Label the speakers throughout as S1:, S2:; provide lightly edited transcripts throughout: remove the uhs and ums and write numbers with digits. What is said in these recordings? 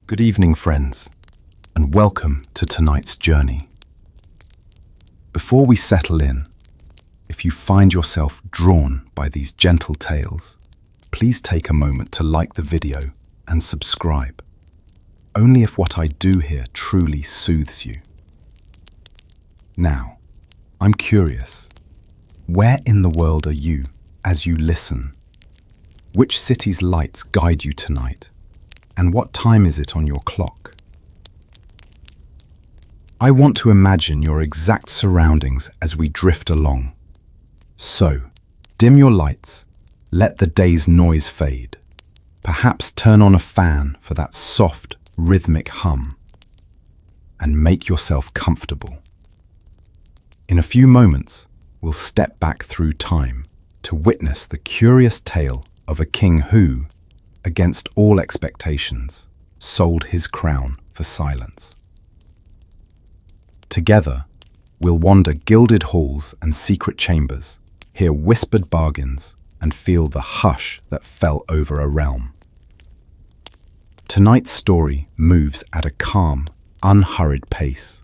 S1: Good evening, friends, and welcome to tonight's journey. Before we settle in, if you find yourself drawn by these gentle tales, please take a moment to like the video and subscribe, only if what I do here truly soothes you. Now, I'm curious, where in the world are you as you listen? Which city's lights guide you tonight? And what time is it on your clock? I want to imagine your exact surroundings as we drift along. So, dim your lights, let the day's noise fade. Perhaps turn on a fan for that soft, rhythmic hum. And make yourself comfortable. In a few moments, we'll step back through time to witness the curious tale of a king who, against all expectations, sold his crown for silence. Together, we'll wander gilded halls and secret chambers, hear whispered bargains, and feel the hush that fell over a realm. Tonight's story moves at a calm, unhurried pace,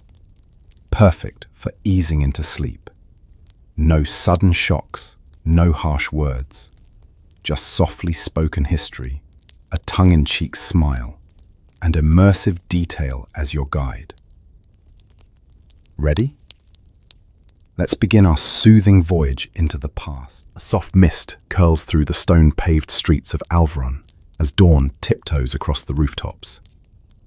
S1: perfect for easing into sleep. No sudden shocks, no harsh words, just softly spoken history, a tongue-in-cheek smile, and immersive detail as your guide. Ready? Let's begin our soothing voyage into the past. A soft mist curls through the stone-paved streets of Alvaron as dawn tiptoes across the rooftops.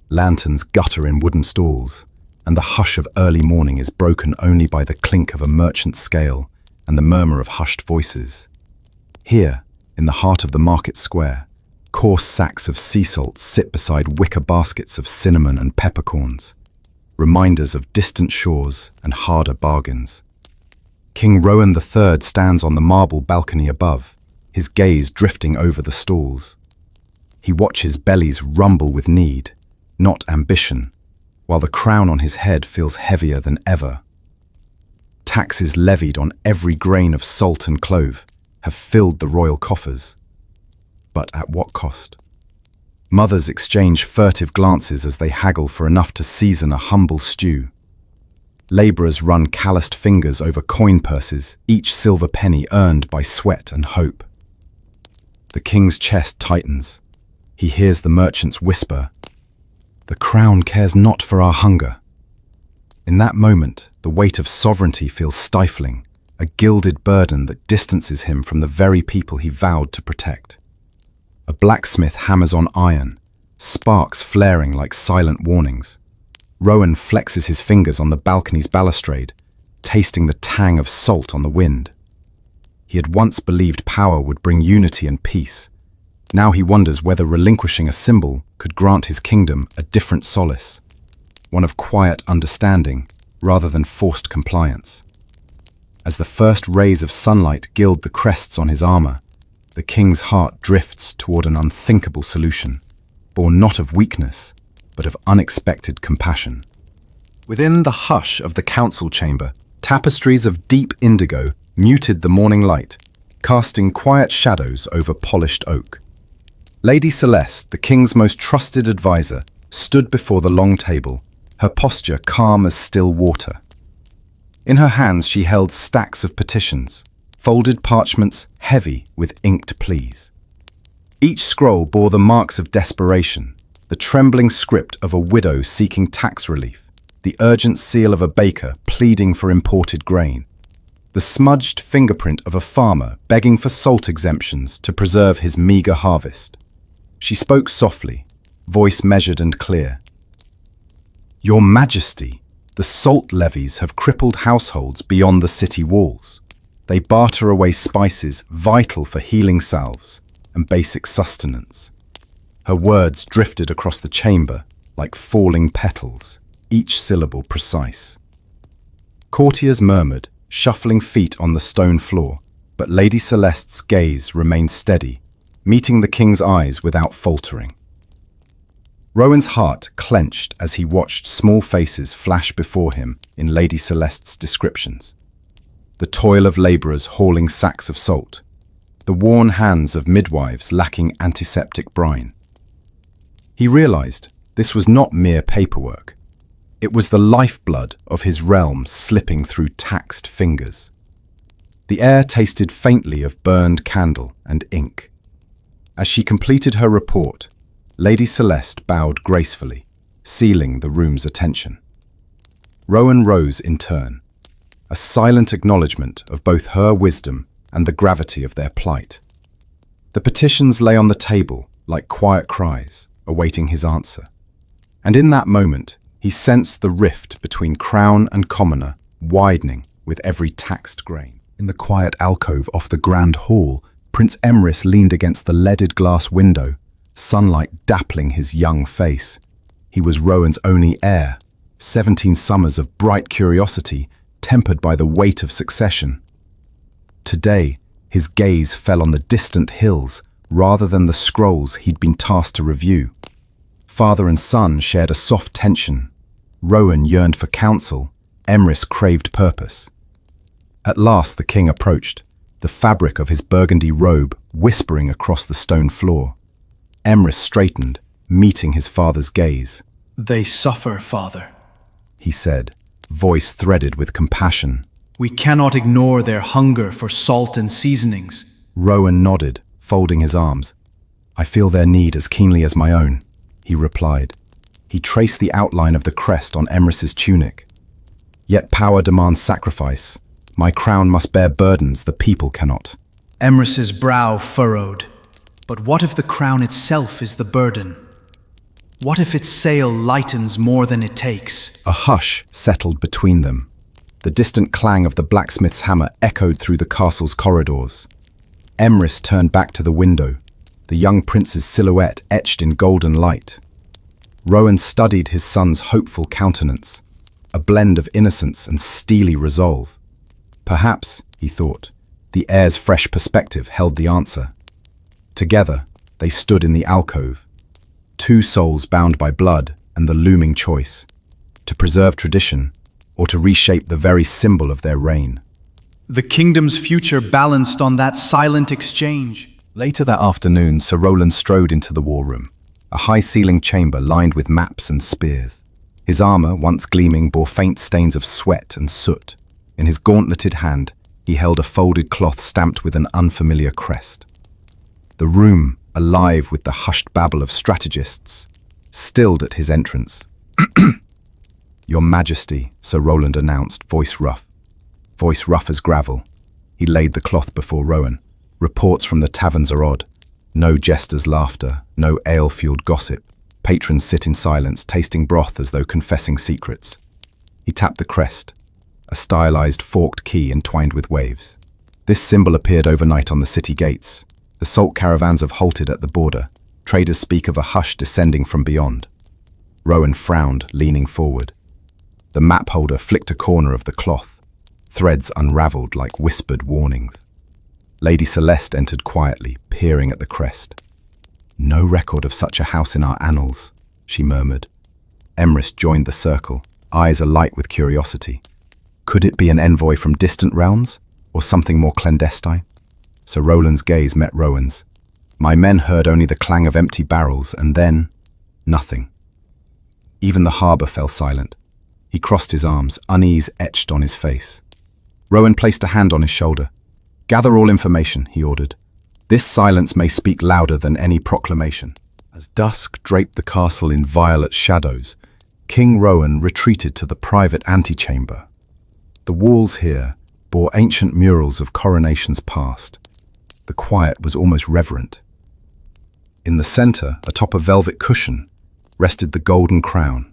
S1: Lanterns gutter in wooden stalls, and the hush of early morning is broken only by the clink of a merchant's scale and the murmur of hushed voices. Here, in the heart of the market square, coarse sacks of sea salt sit beside wicker baskets of cinnamon and peppercorns, reminders of distant shores and harder bargains. King Rowan III stands on the marble balcony above, his gaze drifting over the stalls. He watches bellies rumble with need, not ambition, while the crown on his head feels heavier than ever. Taxes levied on every grain of salt and clove have filled the royal coffers. But at what cost? Mothers exchange furtive glances as they haggle for enough to season a humble stew. Labourers run calloused fingers over coin purses, each silver penny earned by sweat and hope. The king's chest tightens. He hears the merchants whisper, "The crown cares not for our hunger." In that moment, the weight of sovereignty feels stifling, a gilded burden that distances him from the very people he vowed to protect. A blacksmith hammers on iron, sparks flaring like silent warnings. Rowan flexes his fingers on the balcony's balustrade, tasting the tang of salt on the wind. He had once believed power would bring unity and peace. Now he wonders whether relinquishing a symbol could grant his kingdom a different solace, one of quiet understanding rather than forced compliance. As the first rays of sunlight gild the crests on his armor, the king's heart drifts toward an unthinkable solution, born not of weakness, but of unexpected compassion. Within the hush of the council chamber, tapestries of deep indigo muted the morning light, casting quiet shadows over polished oak. Lady Celeste, the king's most trusted advisor, stood before the long table, her posture calm as still water. In her hands she held stacks of petitions, folded parchments heavy with inked pleas. Each scroll bore the marks of desperation, the trembling script of a widow seeking tax relief, the urgent seal of a baker pleading for imported grain, the smudged fingerprint of a farmer begging for salt exemptions to preserve his meager harvest. She spoke softly, voice measured and clear. "Your Majesty, the salt levies have crippled households beyond the city walls. They barter away spices vital for healing salves and basic sustenance." Her words drifted across the chamber like falling petals, each syllable precise. Courtiers murmured, shuffling feet on the stone floor, but Lady Celeste's gaze remained steady, meeting the king's eyes without faltering. Rowan's heart clenched as he watched small faces flash before him in Lady Celeste's descriptions. The toil of labourers hauling sacks of salt, the worn hands of midwives lacking antiseptic brine. He realized This was not mere paperwork. It was the lifeblood of his realm slipping through taxed fingers. The air tasted faintly of burned candle and ink. As she completed her report, Lady Celeste bowed gracefully, sealing the room's attention. Rowan rose in turn, a silent acknowledgement of both her wisdom and the gravity of their plight. The petitions lay on the table like quiet cries, awaiting his answer. And in that moment, he sensed the rift between crown and commoner widening with every taxed grain. In the quiet alcove off the grand hall, Prince Emrys leaned against the leaded glass window, sunlight dappling his young face. He was Rowan's only heir, 17 summers of bright curiosity, tempered by the weight of succession. Today, his gaze fell on the distant hills rather than the scrolls he'd been tasked to review. Father and son shared a soft tension. Rowan yearned for counsel, Emrys craved purpose. At last the king approached, the fabric of his burgundy robe whispering across the stone floor. Emrys straightened, meeting his father's gaze.
S2: "They suffer, father,"
S1: he said, voice threaded with compassion.
S2: "We cannot ignore their hunger for salt and seasonings."
S1: Rowan nodded, folding his arms. "I feel their need as keenly as my own," he replied. He traced the outline of the crest on Emrys's tunic. "Yet power demands sacrifice. My crown must bear burdens the people cannot."
S2: Emrys's brow furrowed. But what if the crown itself is the burden? What if its sail lightens more than it takes?
S1: A hush settled between them. The distant clang of the blacksmith's hammer echoed through the castle's corridors. Emrys turned back to the window, the young prince's silhouette etched in golden light. Rowan studied his son's hopeful countenance, a blend of innocence and steely resolve. Perhaps, he thought, the heir's fresh perspective held the answer. Together, they stood in the alcove, two souls bound by blood and the looming choice, to preserve tradition or to reshape the very symbol of their reign.
S2: The kingdom's future balanced on that silent exchange.
S1: Later that afternoon, Sir Roland strode into the war room, a high-ceilinged chamber lined with maps and spears. His armor, once gleaming, bore faint stains of sweat and soot. In his gauntleted hand, he held a folded cloth stamped with an unfamiliar crest. The room, alive with the hushed babble of strategists, stilled at his entrance. "Your Majesty," Sir Roland announced, voice rough as gravel. He laid the cloth before Rowan. Reports from the taverns are odd. No jesters' laughter, no ale-fueled gossip. Patrons sit in silence, tasting broth as though confessing secrets. He tapped the crest, a stylized forked key entwined with waves. This symbol appeared overnight on the city gates. The salt caravans have halted at the border. Traders speak of a hush descending from beyond. Rowan frowned, leaning forward. The map holder flicked a corner of the cloth. Threads unraveled like whispered warnings. Lady Celeste entered quietly, peering at the crest. "No record of such a house in our annals," she murmured. Emrys joined the circle, eyes alight with curiosity. Could it be an envoy from distant realms, or something more clandestine? Sir Roland's gaze met Rowan's. My men heard only the clang of empty barrels, and then nothing. Even the harbour fell silent. He crossed his arms, unease etched on his face. Rowan placed a hand on his shoulder. "Gather all information," he ordered. "This silence may speak louder than any proclamation." As dusk draped the castle in violet shadows, King Rowan retreated to the private antechamber. The walls here bore ancient murals of coronations past. The quiet was almost reverent. In the center, atop a velvet cushion, rested the golden crown,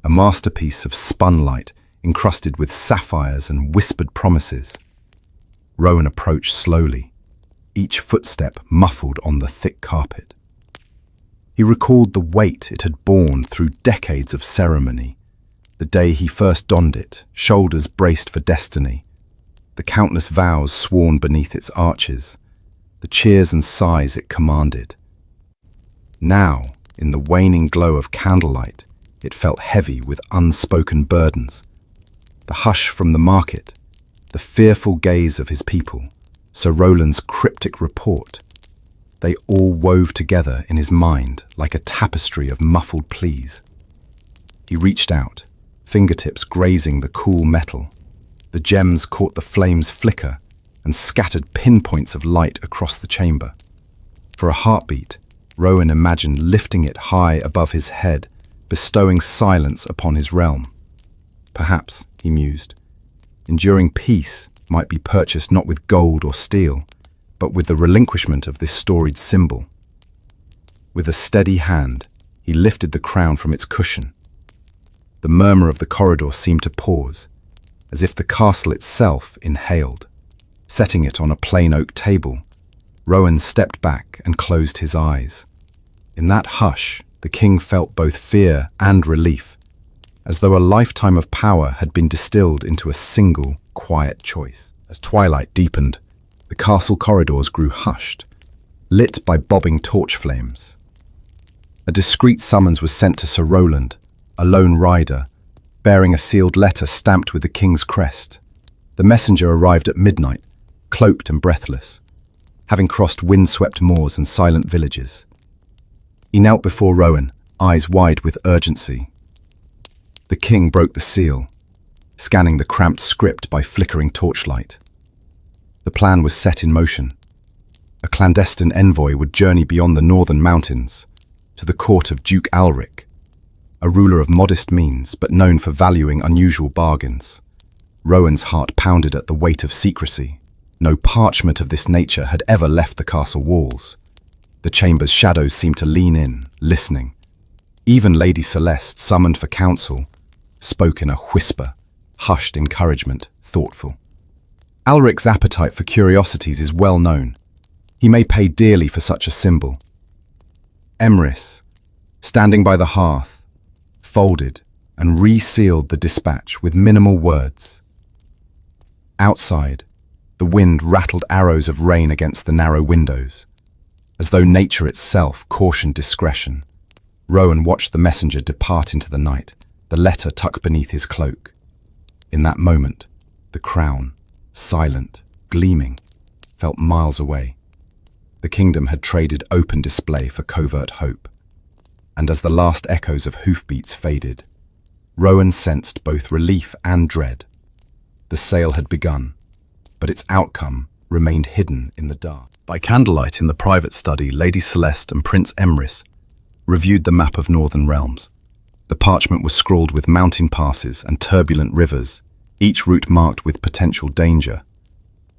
S1: a masterpiece of spun light encrusted with sapphires and whispered promises. Rowan approached slowly, each footstep muffled on the thick carpet. He recalled the weight it had borne through decades of ceremony, the day he first donned it, shoulders braced for destiny, the countless vows sworn beneath its arches, the cheers and sighs it commanded. Now, in the waning glow of candlelight, it felt heavy with unspoken burdens. The hush from the market, the fearful gaze of his people, Sir Roland's cryptic report. They all wove together in his mind like a tapestry of muffled pleas. He reached out, fingertips grazing the cool metal. The gems caught the flames flicker and scattered pinpoints of light across the chamber. For a heartbeat, Rowan imagined lifting it high above his head, bestowing silence upon his realm. Perhaps, he mused, enduring peace might be purchased not with gold or steel, but with the relinquishment of this storied symbol. With a steady hand, he lifted the crown from its cushion. The murmur of the corridor seemed to pause, as if the castle itself inhaled. Setting it on a plain oak table, Rowan stepped back and closed his eyes. In that hush, the king felt both fear and relief, as though a lifetime of power had been distilled into a single, quiet choice. As twilight deepened, the castle corridors grew hushed, lit by bobbing torch flames. A discreet summons was sent to Sir Roland, a lone rider, bearing a sealed letter stamped with the king's crest. The messenger arrived at midnight, cloaked and breathless, having crossed windswept moors and silent villages. He knelt before Rowan, eyes wide with urgency. The king broke the seal, scanning the cramped script by flickering torchlight. The plan was set in motion. A clandestine envoy would journey beyond the northern mountains, to the court of Duke Alric, a ruler of modest means but known for valuing unusual bargains. Rowan's heart pounded at the weight of secrecy. No parchment of this nature had ever left the castle walls. The chamber's shadows seemed to lean in, listening. Even Lady Celeste, summoned for counsel, spoke in a whisper, hushed encouragement, thoughtful. Alric's appetite for curiosities is well known. He may pay dearly for such a symbol. Emrys, standing by the hearth, folded and resealed the dispatch with minimal words. Outside, the wind rattled arrows of rain against the narrow windows, as though nature itself cautioned discretion. Rowan watched the messenger depart into the night, the letter tucked beneath his cloak. In that moment, the crown, silent, gleaming, felt miles away. The kingdom had traded open display for covert hope. And as the last echoes of hoofbeats faded, Rowan sensed both relief and dread. The sale had begun, but its outcome remained hidden in the dark. By candlelight in the private study, Lady Celeste and Prince Emrys reviewed the map of northern realms. The parchment was scrawled with mountain passes and turbulent rivers, each route marked with potential danger.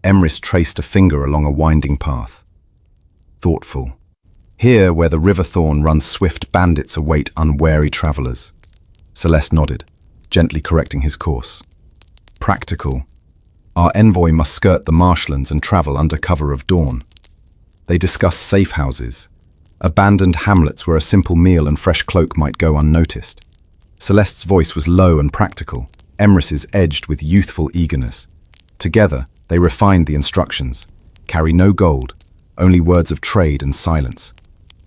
S1: Emrys traced a finger along a winding path. Thoughtful. Here, where the river Thorn runs swift, bandits await unwary travelers. Celeste nodded, gently correcting his course. Practical. Our envoy must skirt the marshlands and travel under cover of dawn. They discussed safe houses, abandoned hamlets where a simple meal and fresh cloak might go unnoticed. Celeste's voice was low and practical, Emrys's edged with youthful eagerness. Together, they refined the instructions. Carry no gold, only words of trade and silence.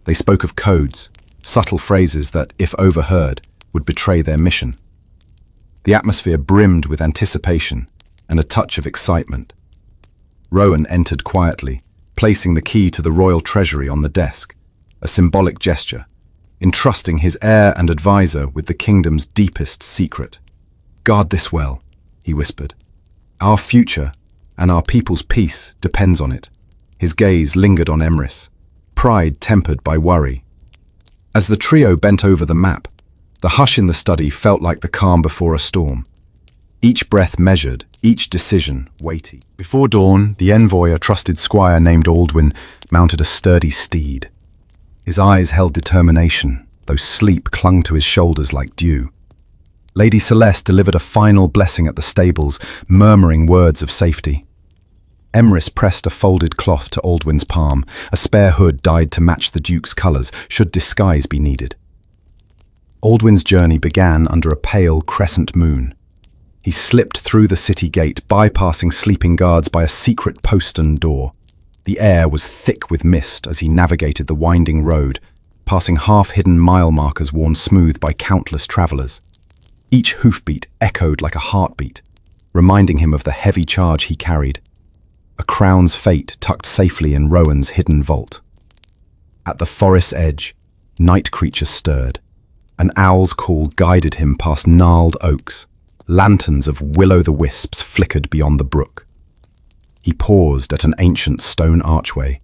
S1: They spoke of codes, subtle phrases that, if overheard, would betray their mission. The atmosphere brimmed with anticipation and a touch of excitement. Rowan entered quietly, placing the key to the royal treasury on the desk, a symbolic gesture, entrusting his heir and advisor with the kingdom's deepest secret. "Guard this well," he whispered. "Our future and our people's peace depends on it." His gaze lingered on Emrys, pride tempered by worry. As the trio bent over the map, the hush in the study felt like the calm before a storm. Each breath measured, each decision weighty. Before dawn, the envoy, a trusted squire named Aldwin, mounted a sturdy steed. His eyes held determination, though sleep clung to his shoulders like dew. Lady Celeste delivered a final blessing at the stables, murmuring words of safety. Emrys pressed a folded cloth to Aldwin's palm, a spare hood dyed to match the Duke's colours, should disguise be needed. Aldwin's journey began under a pale crescent moon. He slipped through the city gate, bypassing sleeping guards by a secret postern door. The air was thick with mist as he navigated the winding road, passing half-hidden mile markers worn smooth by countless travellers. Each hoofbeat echoed like a heartbeat, reminding him of the heavy charge he carried. A crown's fate tucked safely in Rowan's hidden vault. At the forest's edge, night creatures stirred. An owl's call guided him past gnarled oaks. Lanterns of will-o'-the-wisps flickered beyond the brook. He paused at an ancient stone archway,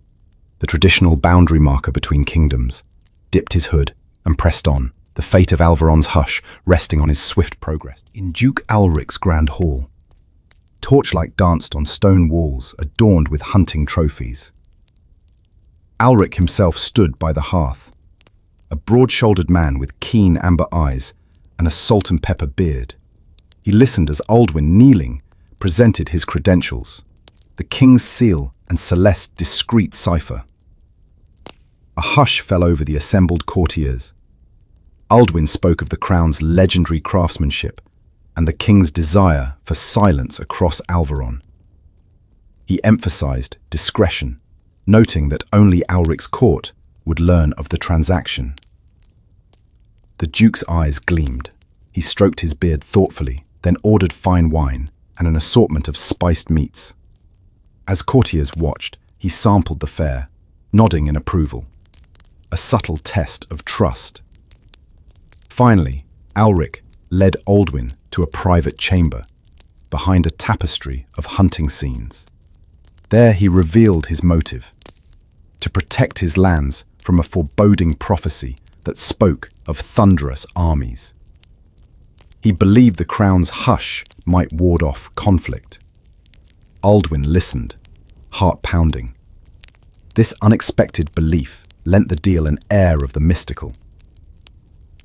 S1: the traditional boundary marker between kingdoms, dipped his hood and pressed on, the fate of Alvaron's hush resting on his swift progress. In Duke Alric's grand hall, torchlight danced on stone walls adorned with hunting trophies. Alric himself stood by the hearth, a broad-shouldered man with keen amber eyes and a salt and pepper beard. He listened as Aldwin, kneeling, presented his credentials, the king's seal and Celeste's discreet cipher. A hush fell over the assembled courtiers. Aldwin spoke of the crown's legendary craftsmanship and the king's desire for silence across Alvaron. He emphasized discretion, noting that only Alric's court would learn of the transaction. The duke's eyes gleamed. He stroked his beard thoughtfully, then ordered fine wine and an assortment of spiced meats. As courtiers watched, he sampled the fare, nodding in approval. A subtle test of trust. Finally, Alric led Aldwin to a private chamber, behind a tapestry of hunting scenes. There he revealed his motive: to protect his lands from a foreboding prophecy that spoke of thunderous armies. He believed the crown's hush might ward off conflict. Aldwin listened, heart pounding. This unexpected belief lent the deal an air of the mystical.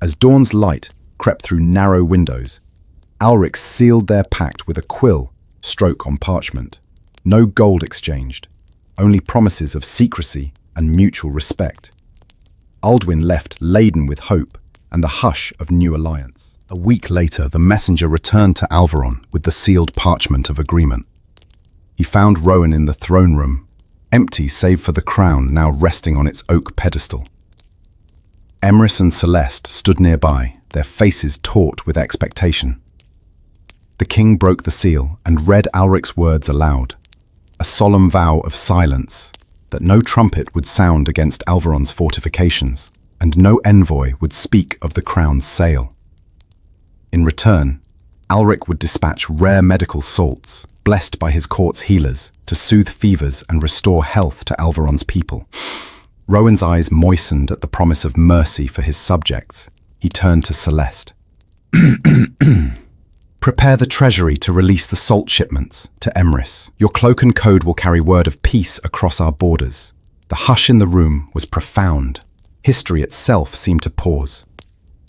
S1: As dawn's light crept through narrow windows, Alric sealed their pact with a quill stroke on parchment. No gold exchanged, only promises of secrecy and mutual respect. Aldwin left laden with hope and the hush of new alliance. A week later, the messenger returned to Alvaron with the sealed parchment of agreement. He found Rowan in the throne room, empty save for the crown now resting on its oak pedestal. Emrys and Celeste stood nearby, their faces taut with expectation. The king broke the seal and read Alric's words aloud, a solemn vow of silence, that no trumpet would sound against Alvaron's fortifications, and no envoy would speak of the crown's sale. In return, Alric would dispatch rare medical salts, blessed by his court's healers, to soothe fevers and restore health to Alvaron's people. Rowan's eyes moistened at the promise of mercy for his subjects. He turned to Celeste. Prepare the treasury to release the salt shipments to Emrys. Your cloak and code will carry word of peace across our borders. The hush in the room was profound. History itself seemed to pause.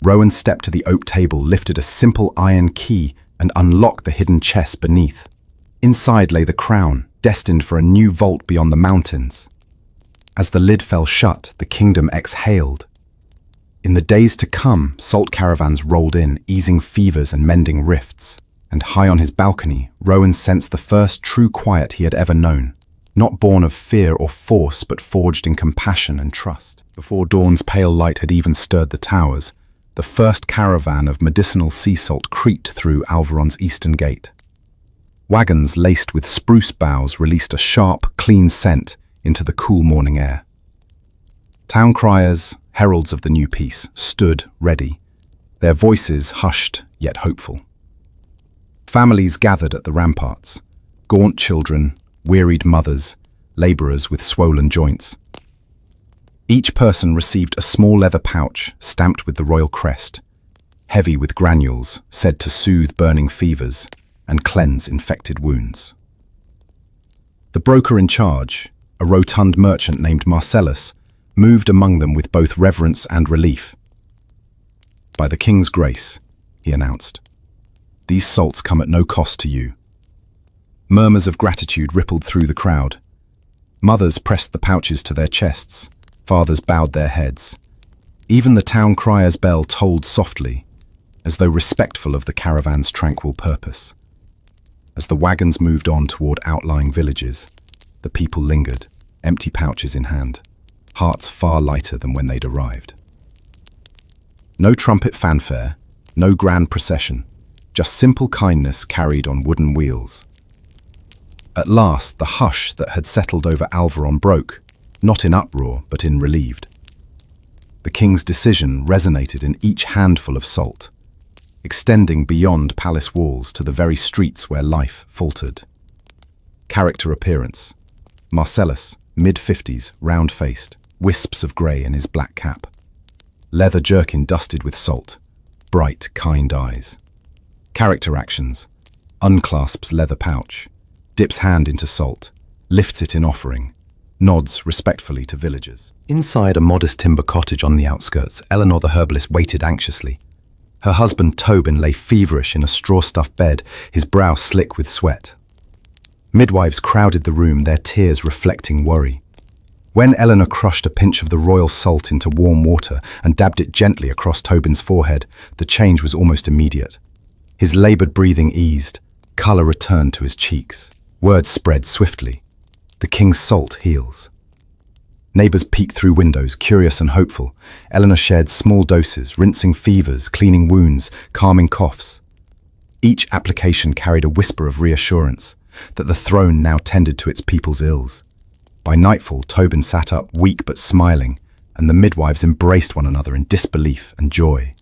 S1: Rowan stepped to the oak table, lifted a simple iron key, and unlocked the hidden chest beneath. Inside lay the crown, destined for a new vault beyond the mountains. As the lid fell shut, the kingdom exhaled. In the days to come, salt caravans rolled in, easing fevers and mending rifts. And high on his balcony, Rowan sensed the first true quiet he had ever known, not born of fear or force, but forged in compassion and trust. Before dawn's pale light had even stirred the towers, the first caravan of medicinal sea salt creaked through Alvaron's eastern gate. Wagons laced with spruce boughs released a sharp, clean scent into the cool morning air. Town criers, heralds of the new peace, stood ready, their voices hushed yet hopeful. Families gathered at the ramparts, gaunt children, wearied mothers, labourers with swollen joints. Each person received a small leather pouch stamped with the royal crest, heavy with granules said to soothe burning fevers and cleanse infected wounds. The broker in charge, a rotund merchant named Marcellus, moved among them with both reverence and relief. By the king's grace, he announced, these salts come at no cost to you. Murmurs of gratitude rippled through the crowd. Mothers pressed the pouches to their chests, fathers bowed their heads. Even the town crier's bell tolled softly, as though respectful of the caravan's tranquil purpose. As the wagons moved on toward outlying villages, the people lingered, empty pouches in hand, hearts far lighter than when they'd arrived. No trumpet fanfare, no grand procession, just simple kindness carried on wooden wheels. At last, the hush that had settled over Alvaron broke, not in uproar, but in relieved. The king's decision resonated in each handful of salt, extending beyond palace walls to the very streets where life faltered. Character appearance: Marcellus, mid-50s, round-faced, wisps of grey in his black cap. Leather jerkin dusted with salt, bright, kind eyes. Character actions: unclasps leather pouch, dips hand into salt, lifts it in offering, nods respectfully to villagers. Inside a modest timber cottage on the outskirts, Eleanor the herbalist waited anxiously. Her husband Tobin lay feverish in a straw-stuffed bed, his brow slick with sweat. Midwives crowded the room, their tears reflecting worry. When Eleanor crushed a pinch of the royal salt into warm water and dabbed it gently across Tobin's forehead, the change was almost immediate. His laboured breathing eased, colour returned to his cheeks. Word spread swiftly: the king's salt heals. Neighbours peeked through windows, curious and hopeful. Eleanor shared small doses, rinsing fevers, cleaning wounds, calming coughs. Each application carried a whisper of reassurance that the throne now tended to its people's ills. By nightfall, Tobin sat up, weak but smiling, and the midwives embraced one another in disbelief and joy.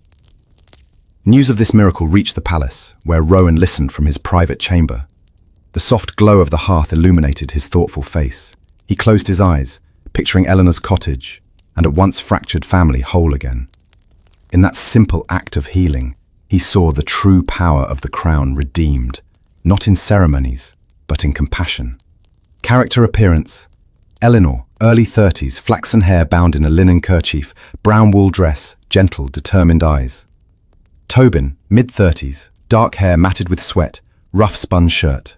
S1: News of this miracle reached the palace, where Rowan listened from his private chamber. The soft glow of the hearth illuminated his thoughtful face. He closed his eyes, picturing Eleanor's cottage and a once fractured family whole again. In that simple act of healing, he saw the true power of the crown redeemed, not in ceremonies, but in compassion. Character appearance: Eleanor, early 30s, flaxen hair bound in a linen kerchief, brown wool dress, gentle, determined eyes. Tobin, mid-30s, dark hair matted with sweat, rough spun shirt.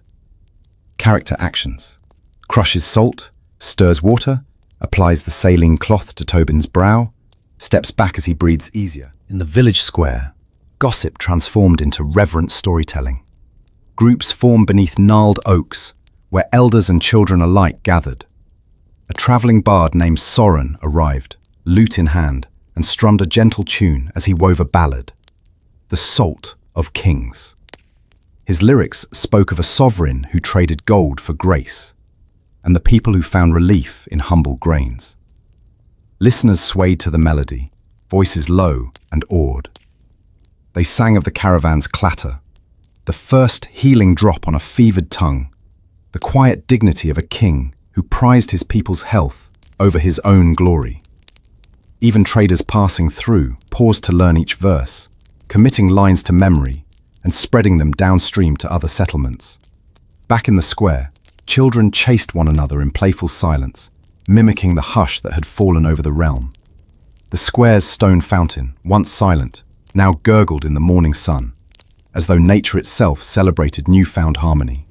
S1: Character actions: crushes salt, stirs water, applies the saline cloth to Tobin's brow, steps back as he breathes easier. In the village square, gossip transformed into reverent storytelling. Groups formed beneath gnarled oaks, where elders and children alike gathered. A travelling bard named Soren arrived, lute in hand, and strummed a gentle tune as he wove a ballad, The Salt of Kings. His lyrics spoke of a sovereign who traded gold for grace, and the people who found relief in humble grains. Listeners swayed to the melody, voices low and awed. They sang of the caravan's clatter, the first healing drop on a fevered tongue, the quiet dignity of a king who prized his people's health over his own glory. Even traders passing through paused to learn each verse, committing lines to memory and spreading them downstream to other settlements. Back in the square, children chased one another in playful silence, mimicking the hush that had fallen over the realm. The square's stone fountain, once silent, now gurgled in the morning sun, as though nature itself celebrated newfound harmony.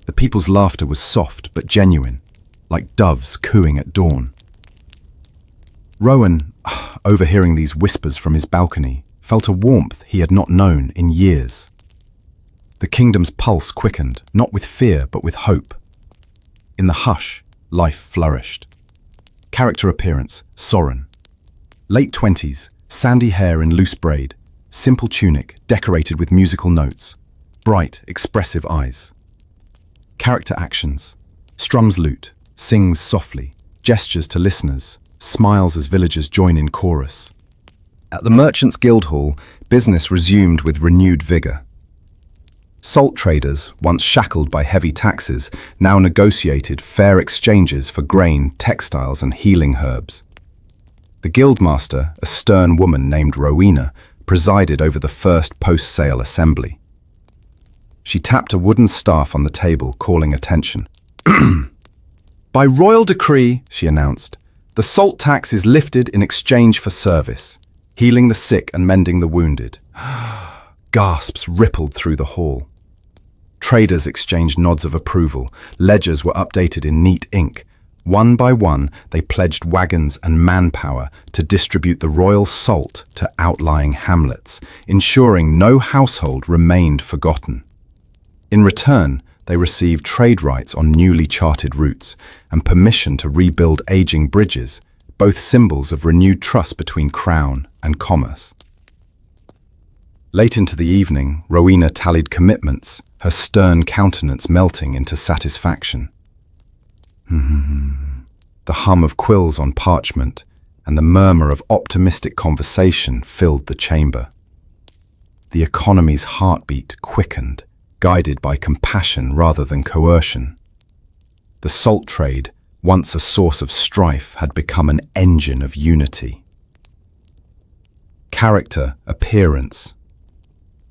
S1: The people's laughter was soft but genuine, like doves cooing at dawn. Rowan, overhearing these whispers from his balcony, felt a warmth he had not known in years. The kingdom's pulse quickened, not with fear but with hope. In the hush, life flourished. Character appearance: Soren. Late 20s, sandy hair in loose braid, simple tunic decorated with musical notes, bright, expressive eyes. Character actions: strums lute, sings softly, gestures to listeners, smiles as villagers join in chorus. At the Merchants' Guild Hall, business resumed with renewed vigour. Salt traders, once shackled by heavy taxes, now negotiated fair exchanges for grain, textiles and healing herbs. The guildmaster, a stern woman named Rowena, presided over the first post-sale assembly. She tapped a wooden staff on the table, calling attention. "By royal decree," she announced, "the salt tax is lifted in exchange for service, healing the sick and mending the wounded." Gasps rippled through the hall. Traders exchanged nods of approval. Ledgers were updated in neat ink. One by one, they pledged wagons and manpower to distribute the royal salt to outlying hamlets, ensuring no household remained forgotten. In return, they received trade rights on newly charted routes and permission to rebuild aging bridges, both symbols of renewed trust between crown and commerce. Late into the evening, Rowena tallied commitments, her stern countenance melting into satisfaction. The hum of quills on parchment, and the murmur of optimistic conversation filled the chamber. The economy's heartbeat quickened, guided by compassion rather than coercion. The salt trade, once a source of strife, had become an engine of unity. Character, appearance.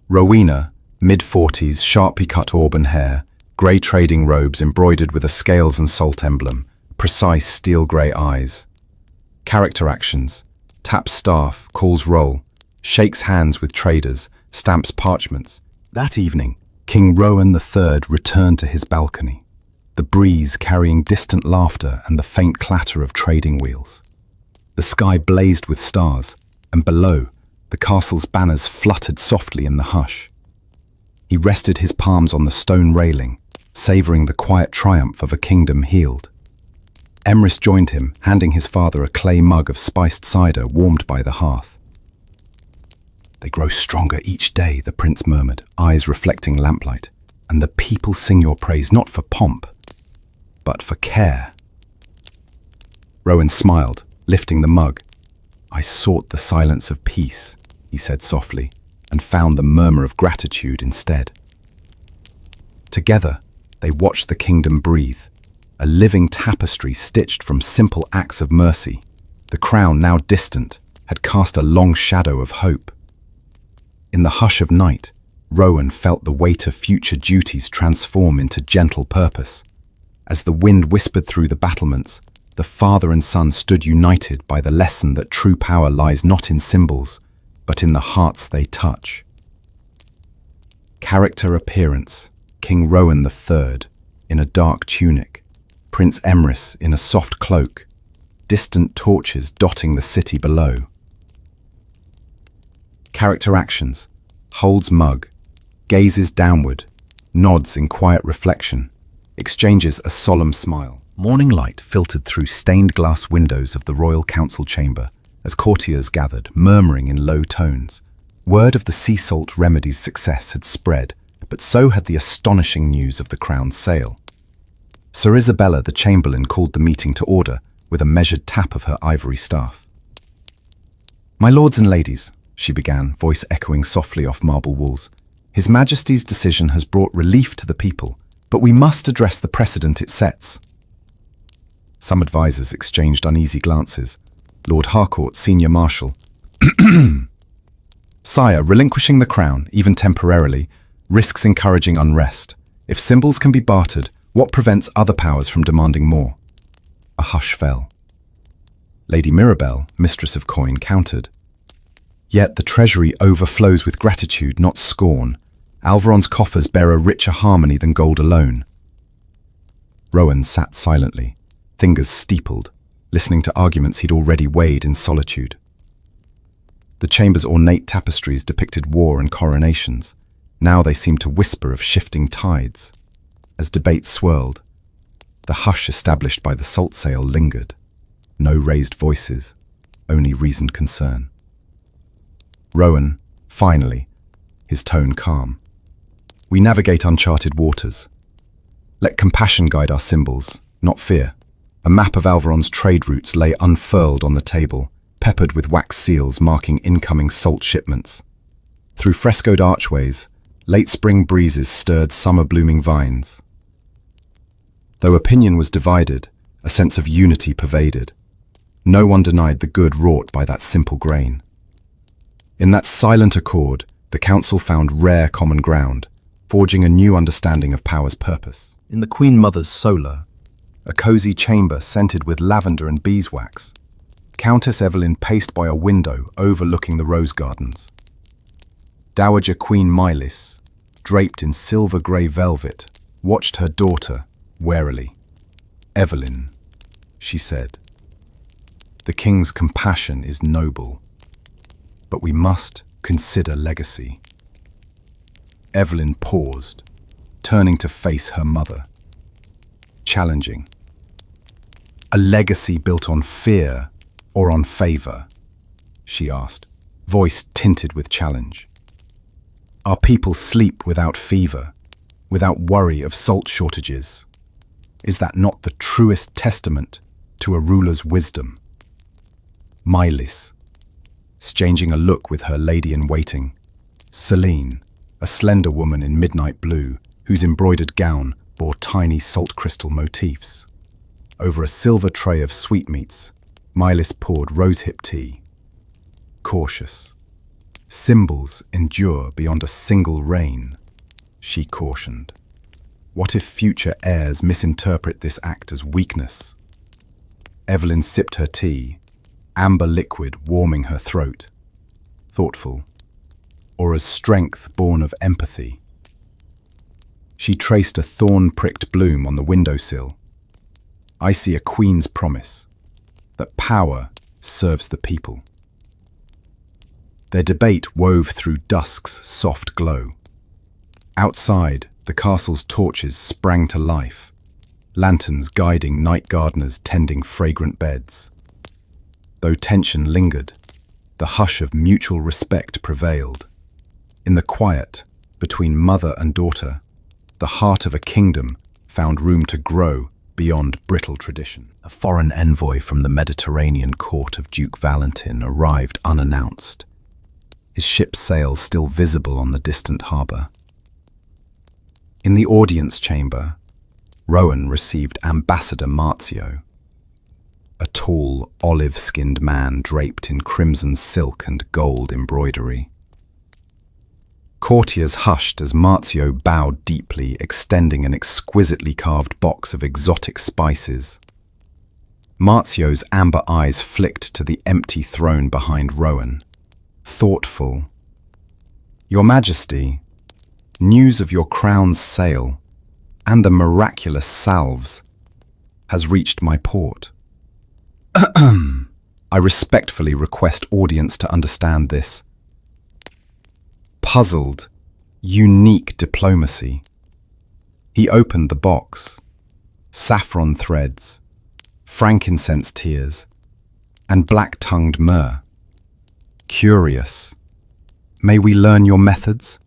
S1: Rowena, mid-40s, sharply cut auburn hair, grey trading robes embroidered with a scales and salt emblem, precise steel-grey eyes. Character actions. Taps staff, calls roll, shakes hands with traders, stamps parchments. That evening, King Rowan III returned to his balcony, the breeze carrying distant laughter and the faint clatter of trading wheels. The sky blazed with stars, and below, the castle's banners fluttered softly in the hush. He rested his palms on the stone railing, savouring the quiet triumph of a kingdom healed. Emrys joined him, handing his father a clay mug of spiced cider warmed by the hearth. "They grow stronger each day," the prince murmured, eyes reflecting lamplight. "And the people sing your praise not for pomp, but for care." Rowan smiled, lifting the mug. "I sought the silence of peace," he said softly, and found the murmur of gratitude instead. Together, they watched the kingdom breathe, a living tapestry stitched from simple acts of mercy. The crown, now distant, had cast a long shadow of hope. In the hush of night, Rowan felt the weight of future duties transform into gentle purpose. As the wind whispered through the battlements, the father and son stood united by the lesson that true power lies not in symbols, but in the hearts they touch. Character appearance. King Rowan III, in a dark tunic, Prince Emrys in a soft cloak, distant torches dotting the city below. Character actions. Holds mug, gazes downward, nods in quiet reflection, exchanges a solemn smile. Morning light filtered through stained glass windows of the royal council chamber as courtiers gathered, murmuring in low tones. Word of the sea salt remedy's success had spread, but so had the astonishing news of the crown's sale. Sir Isabella, the chamberlain, called the meeting to order with a measured tap of her ivory staff. "My lords and ladies," she began, voice echoing softly off marble walls, "His Majesty's decision has brought relief to the people, but we must address the precedent it sets." Some advisers exchanged uneasy glances. Lord Harcourt, senior marshal. "Sire, relinquishing the crown, even temporarily, risks encouraging unrest. If symbols can be bartered, what prevents other powers from demanding more?" A hush fell. Lady Mirabelle, mistress of coin, countered. "Yet the treasury overflows with gratitude, not scorn. Alveron's coffers bear a richer harmony than gold alone." Rowan sat silently, fingers steepled, listening to arguments he'd already weighed in solitude. The chamber's ornate tapestries depicted war and coronations. Now they seemed to whisper of shifting tides. As debate swirled, the hush established by the salt sale lingered. No raised voices, only reasoned concern. Rowan, finally, his tone calm. "We navigate uncharted waters. Let compassion guide our symbols, not fear." A map of Alveron's trade routes lay unfurled on the table, peppered with wax seals marking incoming salt shipments. Through frescoed archways, late spring breezes stirred summer-blooming vines. Though opinion was divided, a sense of unity pervaded. No one denied the good wrought by that simple grain. In that silent accord, the council found rare common ground, forging a new understanding of power's purpose. In the Queen Mother's solar, a cosy chamber scented with lavender and beeswax, Countess Evelyn paced by a window overlooking the rose gardens. Dowager Queen Mylis, draped in silver-grey velvet, watched her daughter warily. "Evelyn," she said, "the king's compassion is noble, but we must consider legacy." Evelyn paused, turning to face her mother. Challenging. "A legacy built on fear or on favour?" she asked, voice tinted with challenge. "Our people sleep without fever, without worry of salt shortages. Is that not the truest testament to a ruler's wisdom?" Mylis, exchanging a look with her lady-in-waiting, Celine, a slender woman in midnight blue, whose embroidered gown bore tiny salt crystal motifs. Over a silver tray of sweetmeats, Mylis poured rose-hip tea. Cautious. Symbols endure beyond a single reign, she cautioned. What if future heirs misinterpret this act as weakness? Evelyn sipped her tea, amber liquid warming her throat, thoughtful, or as strength born of empathy. She traced a thorn-pricked bloom on the windowsill. I see a queen's promise, that power serves the people. Their debate wove through dusk's soft glow. Outside, the castle's torches sprang to life, lanterns guiding night gardeners tending fragrant beds. Though tension lingered, the hush of mutual respect prevailed. In the quiet, between mother and daughter, the heart of a kingdom found room to grow beyond brittle tradition. A foreign envoy from the Mediterranean court of Duke Valentin arrived unannounced, his ship's sails still visible on the distant harbour. In the audience chamber, Rowan received Ambassador Marzio, a tall, olive-skinned man draped in crimson silk and gold embroidery. Courtiers hushed as Marzio bowed deeply, extending an exquisitely carved box of exotic spices. Marzio's amber eyes flicked to the empty throne behind Rowan, thoughtful. Your Majesty, news of your crown's sale and the miraculous salves has reached my port. I respectfully request audience to understand this. Puzzled, unique diplomacy. He opened the box. Saffron threads, frankincense tears, and black-tongued myrrh. Curious. May we learn your methods?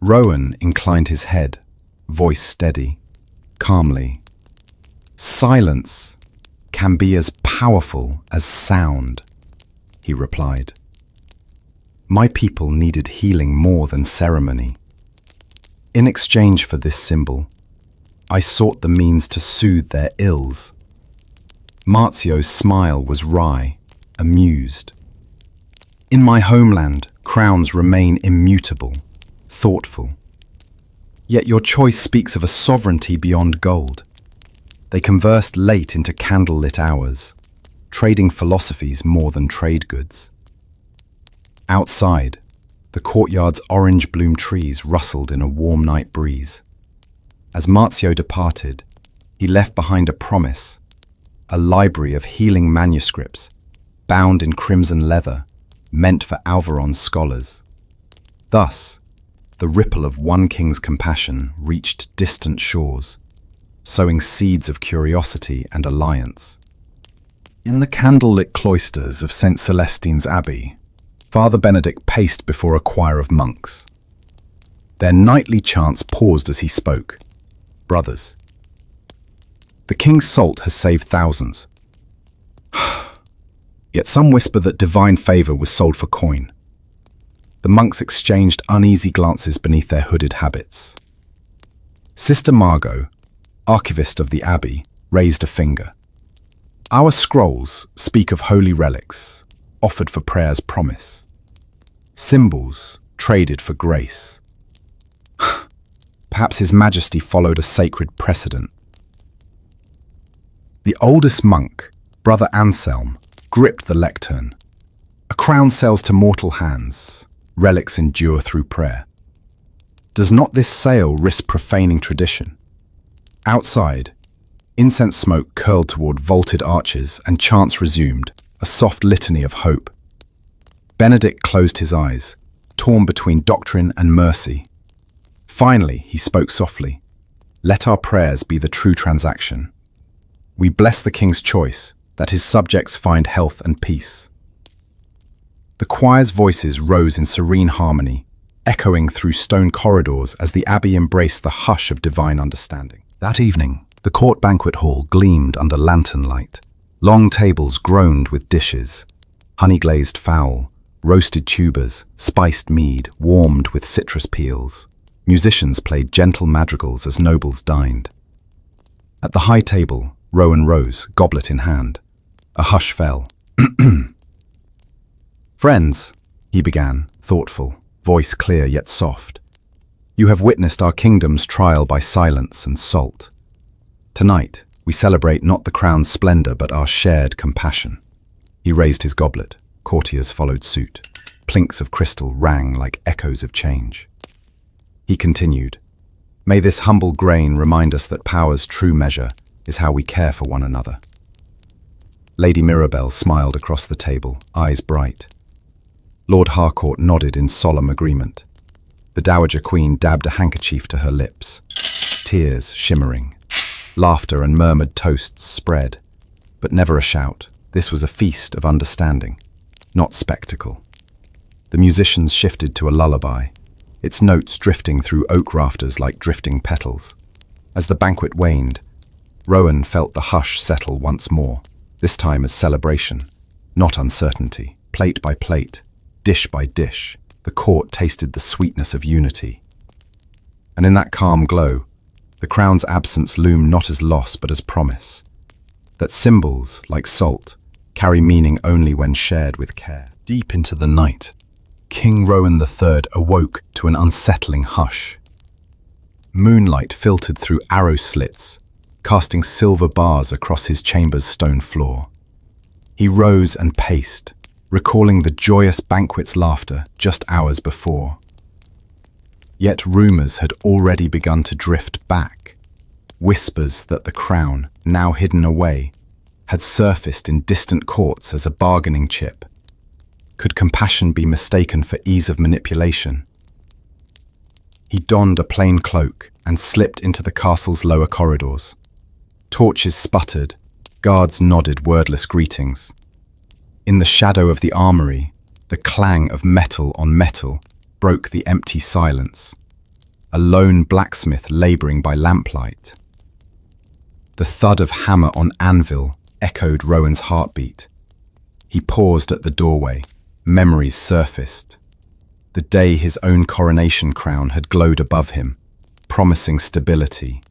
S1: Rowan inclined his head, voice steady, calmly. Silence can be as powerful as sound, he replied. My people needed healing more than ceremony. In exchange for this symbol, I sought the means to soothe their ills. Marzio's smile was wry, amused. In my homeland, crowns remain immutable, thoughtful. Yet your choice speaks of a sovereignty beyond gold. They conversed late into candlelit hours, trading philosophies more than trade goods. Outside, the courtyard's orange-bloom trees rustled in a warm night breeze. As Marzio departed, he left behind a promise, a library of healing manuscripts, bound in crimson leather, meant for Alvaron's scholars. Thus, the ripple of one king's compassion reached distant shores, sowing seeds of curiosity and alliance. In the candlelit cloisters of St. Celestine's Abbey, Father Benedict paced before a choir of monks. Their nightly chants paused as he spoke. Brothers, the king's salt has saved thousands. Yet some whisper that divine favor was sold for coin. The monks exchanged uneasy glances beneath their hooded habits. Sister Margot, archivist of the abbey, raised a finger. Our scrolls speak of holy relics, offered for prayer's promise. Symbols traded for grace. Perhaps His Majesty followed a sacred precedent. The oldest monk, Brother Anselm, gripped the lectern. A crown sails to mortal hands, relics endure through prayer. Does not this sale risk profaning tradition? Outside, incense smoke curled toward vaulted arches and chants resumed, a soft litany of hope. Benedict closed his eyes, torn between doctrine and mercy. Finally, he spoke softly. Let our prayers be the true transaction. We bless the king's choice, that his subjects find health and peace. The choir's voices rose in serene harmony, echoing through stone corridors as the abbey embraced the hush of divine understanding. That evening, the court banquet hall gleamed under lantern light. Long tables groaned with dishes, honey-glazed fowl, roasted tubers, spiced mead, warmed with citrus peels. Musicians played gentle madrigals as nobles dined. At the high table, Rowan rose, goblet in hand. A hush fell. "Friends," he began, thoughtful, voice clear yet soft, "you have witnessed our kingdom's trial by silence and salt. Tonight, we celebrate not the crown's splendor but our shared compassion." He raised his goblet. Courtiers followed suit. Plinks of crystal rang like echoes of change. He continued, "May this humble grain remind us that power's true measure is how we care for one another." Lady Mirabelle smiled across the table, eyes bright. Lord Harcourt nodded in solemn agreement. The Dowager Queen dabbed a handkerchief to her lips, tears shimmering. Laughter and murmured toasts spread, but never a shout. This was a feast of understanding, not spectacle. The musicians shifted to a lullaby, its notes drifting through oak rafters like drifting petals. As the banquet waned, Rowan felt the hush settle once more, this time as celebration, not uncertainty. Plate by plate, dish by dish, the court tasted the sweetness of unity. And in that calm glow, the crown's absence loomed not as loss but as promise. That symbols, like salt, carry meaning only when shared with care. Deep into the night, King Rowan III awoke to an unsettling hush. Moonlight filtered through arrow slits, casting silver bars across his chamber's stone floor. He rose and paced, recalling the joyous banquet's laughter just hours before. Yet rumours had already begun to drift back. Whispers that the crown, now hidden away, had surfaced in distant courts as a bargaining chip. Could compassion be mistaken for ease of manipulation? He donned a plain cloak and slipped into the castle's lower corridors. Torches sputtered, guards nodded wordless greetings. In the shadow of the armory, the clang of metal on metal broke the empty silence. A lone blacksmith labouring by lamplight. The thud of hammer on anvil echoed Rowan's heartbeat. He paused at the doorway. Memories surfaced. The day his own coronation crown had glowed above him, promising stability.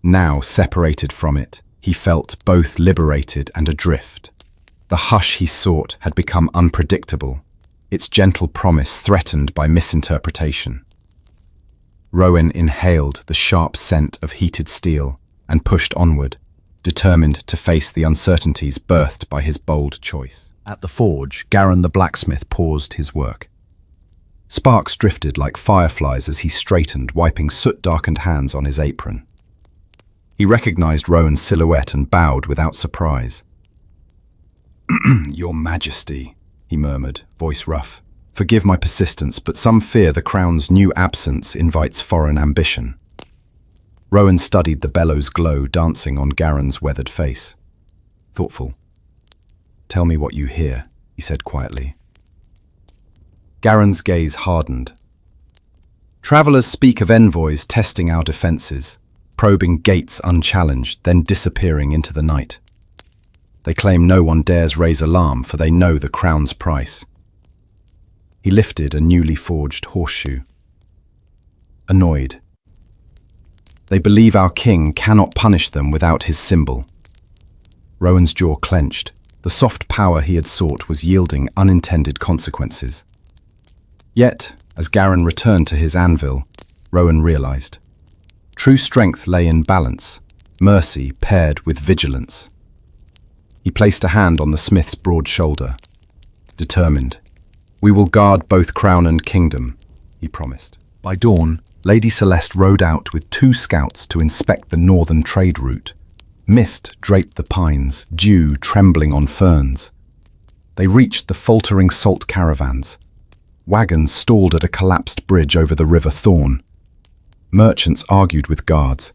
S1: Now, separated from it, he felt both liberated and adrift. The hush he sought had become unpredictable, its gentle promise threatened by misinterpretation. Rowan inhaled the sharp scent of heated steel and pushed onward, determined to face the uncertainties birthed by his bold choice. At the forge, Garan the blacksmith paused his work. Sparks drifted like fireflies as he straightened, wiping soot-darkened hands on his apron. He recognized Rowan's silhouette and bowed without surprise. "Your Majesty," he murmured, voice rough. "Forgive my persistence, but some fear the crown's new absence invites foreign ambition." Rowan studied the bellows glow dancing on Garen's weathered face. Thoughtful. "Tell me what you hear," he said quietly. Garen's gaze hardened. "Travelers speak of envoys testing our defenses, probing gates unchallenged, then disappearing into the night. They claim no one dares raise alarm, for they know the crown's price." He lifted a newly forged horseshoe. Annoyed. "They believe our king cannot punish them without his symbol." Rowan's jaw clenched. The soft power he had sought was yielding unintended consequences. Yet, as Garan returned to his anvil, Rowan realized. True strength lay in balance, mercy paired with vigilance. He placed a hand on the smith's broad shoulder. Determined. "We will guard both crown and kingdom," he promised. By dawn, Lady Celeste rode out with 2 scouts to inspect the northern trade route. Mist draped the pines, dew trembling on ferns. They reached the faltering salt caravans. Wagons stalled at a collapsed bridge over the River Thorn. Merchants argued with guards.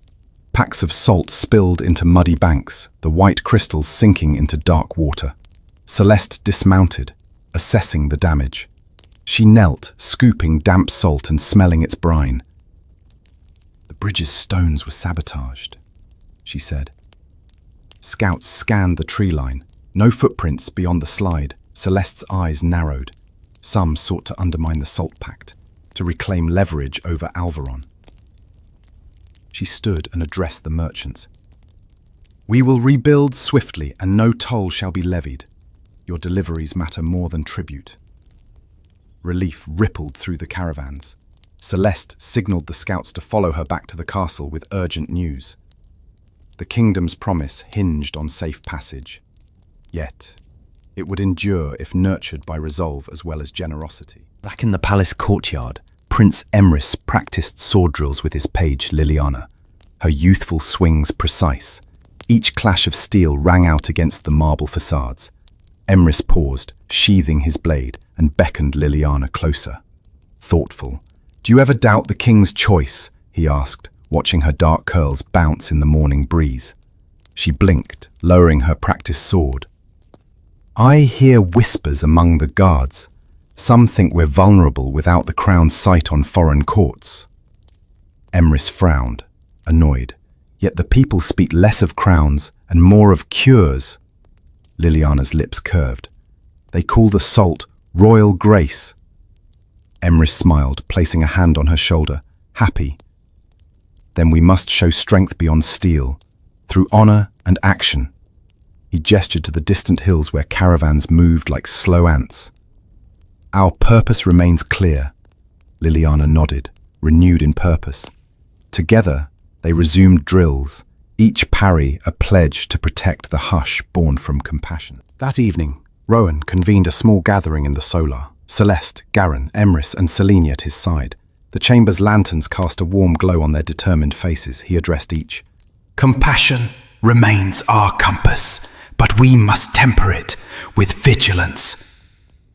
S1: Packs of salt spilled into muddy banks, the white crystals sinking into dark water. Celeste dismounted, assessing the damage. She knelt, scooping damp salt and smelling its brine. "The bridge's stones were sabotaged," she said. Scouts scanned the tree line, No footprints beyond the slide. Celeste's eyes narrowed. Some sought to undermine the Salt Pact, to reclaim leverage over Alvaron. She stood and addressed the merchants. "We will rebuild swiftly, and no toll shall be levied. Your deliveries matter more than tribute." Relief rippled through the caravans. Celeste signaled the scouts to follow her back to the castle with urgent news. The kingdom's promise hinged on safe passage. Yet, it would endure if nurtured by resolve as well as generosity. Back in the palace courtyard, Prince Emrys practiced sword drills with his page Liliana, her youthful swings precise. Each clash of steel rang out against the marble facades. Emrys paused, sheathing his blade, and beckoned Liliana closer. Thoughtful. "Do you ever doubt the king's choice?" he asked, watching her dark curls bounce in the morning breeze. She blinked, lowering her practiced sword. "I hear whispers among the guards. Some think we're vulnerable without the crown's sight on foreign courts." Emrys frowned, annoyed. "Yet the people speak less of crowns and more of cures." Liliana's lips curved. "They call the salt royal grace." Emrys smiled, placing a hand on her shoulder, happy. "Then we must show strength beyond steel, through honor and action." He gestured to the distant hills where caravans moved like slow ants. "Our purpose remains clear." Liliana nodded, renewed in purpose. Together, they resumed drills, each parry a pledge to protect the hush born from compassion. That evening, Rowan convened a small gathering in the solar. Celeste, Garin, Emrys, and Selene at his side. The chamber's lanterns cast a warm glow on their determined faces. He addressed each.
S2: Compassion remains our compass, but we must temper it with vigilance.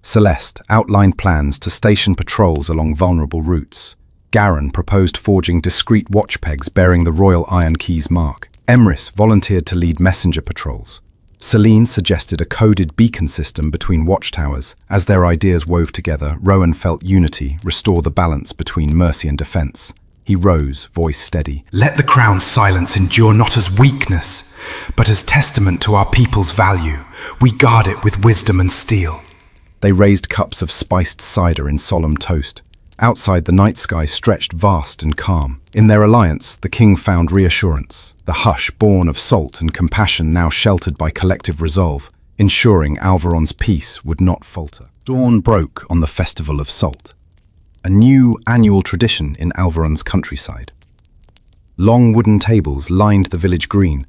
S1: Celeste outlined plans to station patrols along vulnerable routes. Garin proposed forging discreet watch pegs bearing the Royal Iron Key's mark. Emrys volunteered to lead messenger patrols. Selene suggested a coded beacon system between watchtowers. As their ideas wove together, Rowan felt unity restore the balance between mercy and defense. He rose, voice steady.
S2: "Let the crown's silence endure not as weakness, but as testament to our people's value. We guard it with wisdom and steel."
S1: They raised cups of spiced cider in solemn toast. Outside, the night sky stretched vast and calm. In their alliance, the king found reassurance, the hush born of salt and compassion now sheltered by collective resolve, ensuring Alvaron's peace would not falter. Dawn broke on the Festival of Salt, a new annual tradition in Alvaron's countryside. Long wooden tables lined the village green,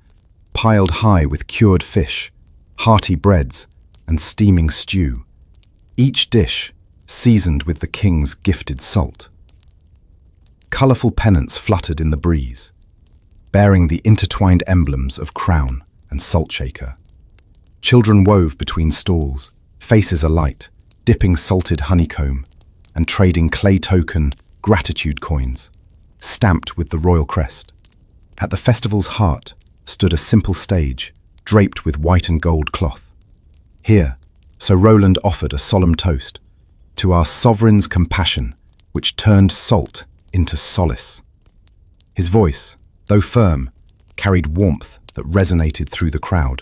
S1: piled high with cured fish, hearty breads, and steaming stew. Each dish seasoned with the king's gifted salt. Colourful pennants fluttered in the breeze, bearing the intertwined emblems of crown and salt shaker. Children wove between stalls, faces alight, dipping salted honeycomb and trading clay token gratitude coins, stamped with the royal crest. At the festival's heart stood a simple stage, draped with white and gold cloth. Here, Sir Roland offered a solemn toast to our sovereign's compassion, which turned salt into solace. His voice, though firm, carried warmth that resonated through the crowd.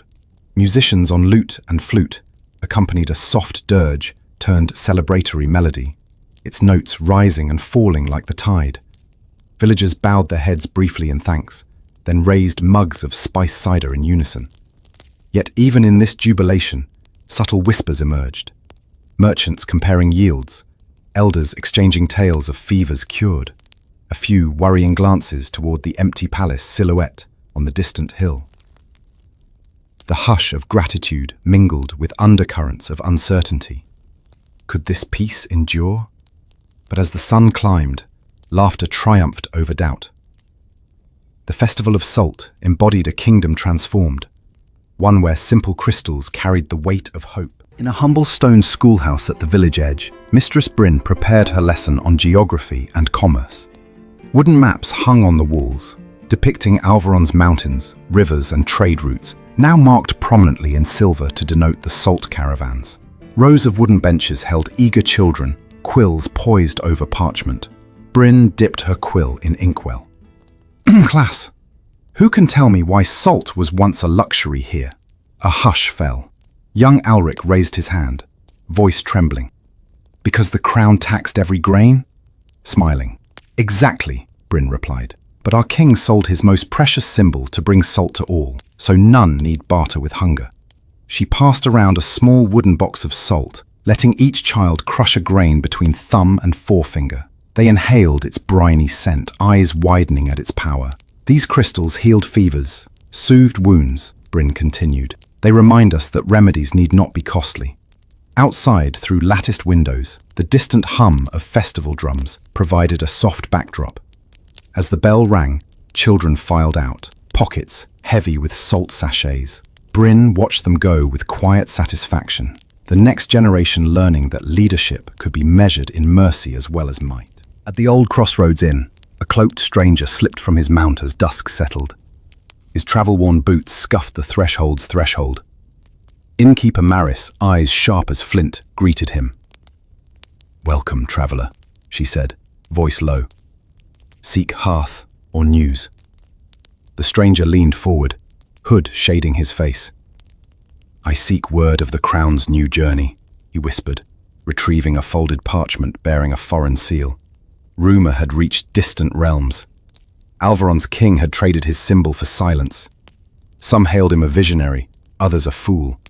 S1: Musicians on lute and flute accompanied a soft dirge turned celebratory melody, its notes rising and falling like the tide. Villagers bowed their heads briefly in thanks, then raised mugs of spiced cider in unison. Yet even in this jubilation, subtle whispers emerged. Merchants comparing yields, elders exchanging tales of fevers cured, a few worrying glances toward the empty palace silhouette on the distant hill. The hush of gratitude mingled with undercurrents of uncertainty. Could this peace endure? But as the sun climbed, laughter triumphed over doubt. The Festival of Salt embodied a kingdom transformed, one where simple crystals carried the weight of hope. In a humble stone schoolhouse at the village edge, Mistress Bryn prepared her lesson on geography and commerce. Wooden maps hung on the walls, depicting Alvaron's mountains, rivers and trade routes, now marked prominently in silver to denote the salt caravans. Rows of wooden benches held eager children, quills poised over parchment. Bryn dipped her quill in inkwell. "Class, who can tell me why salt was once a luxury here?" A hush fell. Young Alric raised his hand, voice trembling. Because the crown taxed every grain? Smiling. Exactly, Bryn replied. But our king sold his most precious symbol to bring salt to all, so none need barter with hunger. She passed around a small wooden box of salt, letting each child crush a grain between thumb and forefinger. They inhaled its briny scent, eyes widening at its power. These crystals healed fevers, soothed wounds, Bryn continued. They remind us that remedies need not be costly. Outside, through latticed windows, the distant hum of festival drums provided a soft backdrop. As the bell rang, children filed out, pockets heavy with salt sachets. Bryn watched them go with quiet satisfaction, the next generation learning that leadership could be measured in mercy as well as might. At the old Crossroads Inn, a cloaked stranger slipped from his mount as dusk settled. His travel-worn boots scuffed the threshold's threshold. Innkeeper Maris, eyes sharp as flint, greeted him. "Welcome, traveller," she said, voice low. "Seek hearth or news?" The stranger leaned forward, hood shading his face. "I seek word of the crown's new journey," he whispered, retrieving a folded parchment bearing a foreign seal. Rumour had reached distant realms. Alvaron's king had traded his symbol for silence. Some hailed him a visionary, others a fool.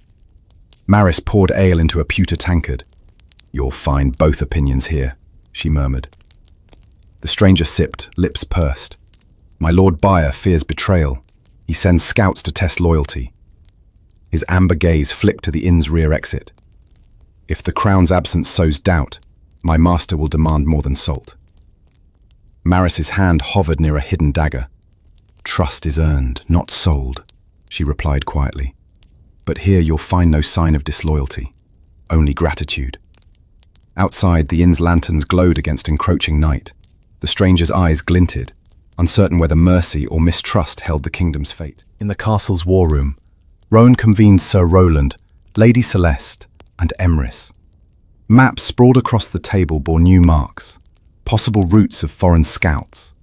S1: Maris poured ale into a pewter tankard. "You'll find both opinions here," she murmured. The stranger sipped, lips pursed. "My Lord Buyer fears betrayal. He sends scouts to test loyalty." His amber gaze flicked to the inn's rear exit. "If the crown's absence sows doubt, my master will demand more than salt." Maris's hand hovered near a hidden dagger. "Trust is earned, not sold," she replied quietly. "But here you'll find no sign of disloyalty, only gratitude." Outside, the inn's lanterns glowed against encroaching night. The stranger's eyes glinted, uncertain whether mercy or mistrust held the kingdom's fate. In the castle's war room, Rowan convened Sir Roland, Lady Celeste, and Emrys. Maps sprawled across the table bore new marks, possible routes of foreign scouts.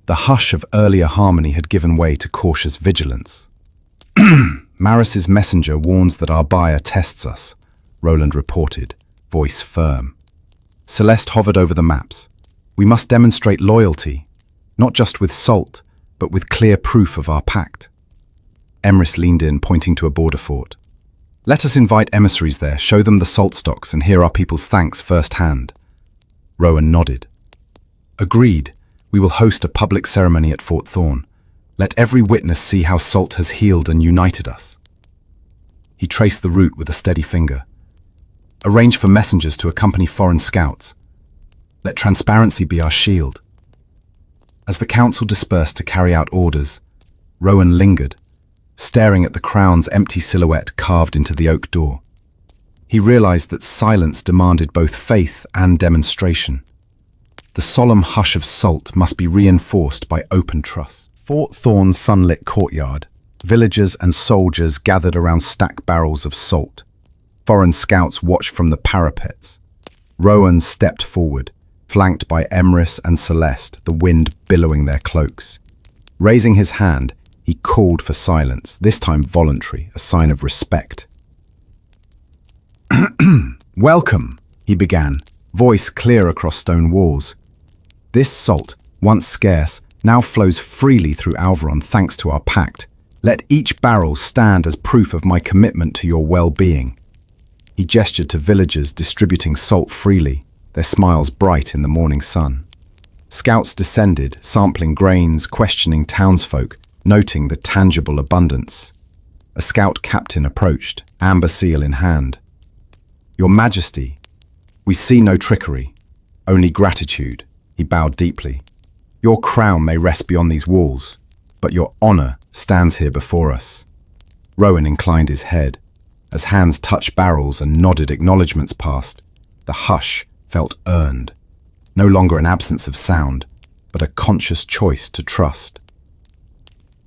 S1: The hush of earlier harmony had given way to cautious vigilance. "Maris's messenger warns that our buyer tests us," Roland reported, voice firm. Celeste hovered over the maps. "We must demonstrate loyalty, not just with salt, but with clear proof of our pact." Emrys leaned in, pointing to a border fort. "Let us invite emissaries there, show them the salt stocks, and hear our people's thanks firsthand." Rowan nodded. "Agreed. We will host a public ceremony at Fort Thorn. Let every witness see how salt has healed and united us." He traced the route with a steady finger. "Arrange for messengers to accompany foreign scouts. Let transparency be our shield." As the council dispersed to carry out orders, Rowan lingered, staring at the crown's empty silhouette carved into the oak door. He realized that silence demanded both faith and demonstration. The solemn hush of salt must be reinforced by open trust. Fort Thorn's sunlit courtyard, villagers and soldiers gathered around stacked barrels of salt. Foreign scouts watched from the parapets. Rowan stepped forward, flanked by Emrys and Celeste, the wind billowing their cloaks. Raising his hand, he called for silence, this time voluntary, a sign of respect. "Welcome," he began, voice clear across stone walls. "This salt, once scarce, now flows freely through Alvaron thanks to our pact. Let each barrel stand as proof of my commitment to your well-being." He gestured to villagers distributing salt freely, their smiles bright in the morning sun. Scouts descended, sampling grains, questioning townsfolk, noting the tangible abundance. A scout captain approached, amber seal in hand. "Your Majesty, we see no trickery, only gratitude." He bowed deeply. "Your crown may rest beyond these walls, but your honor stands here before us." Rowan inclined his head. As hands touched barrels and nodded acknowledgements passed, the hush felt earned. No longer an absence of sound, but a conscious choice to trust.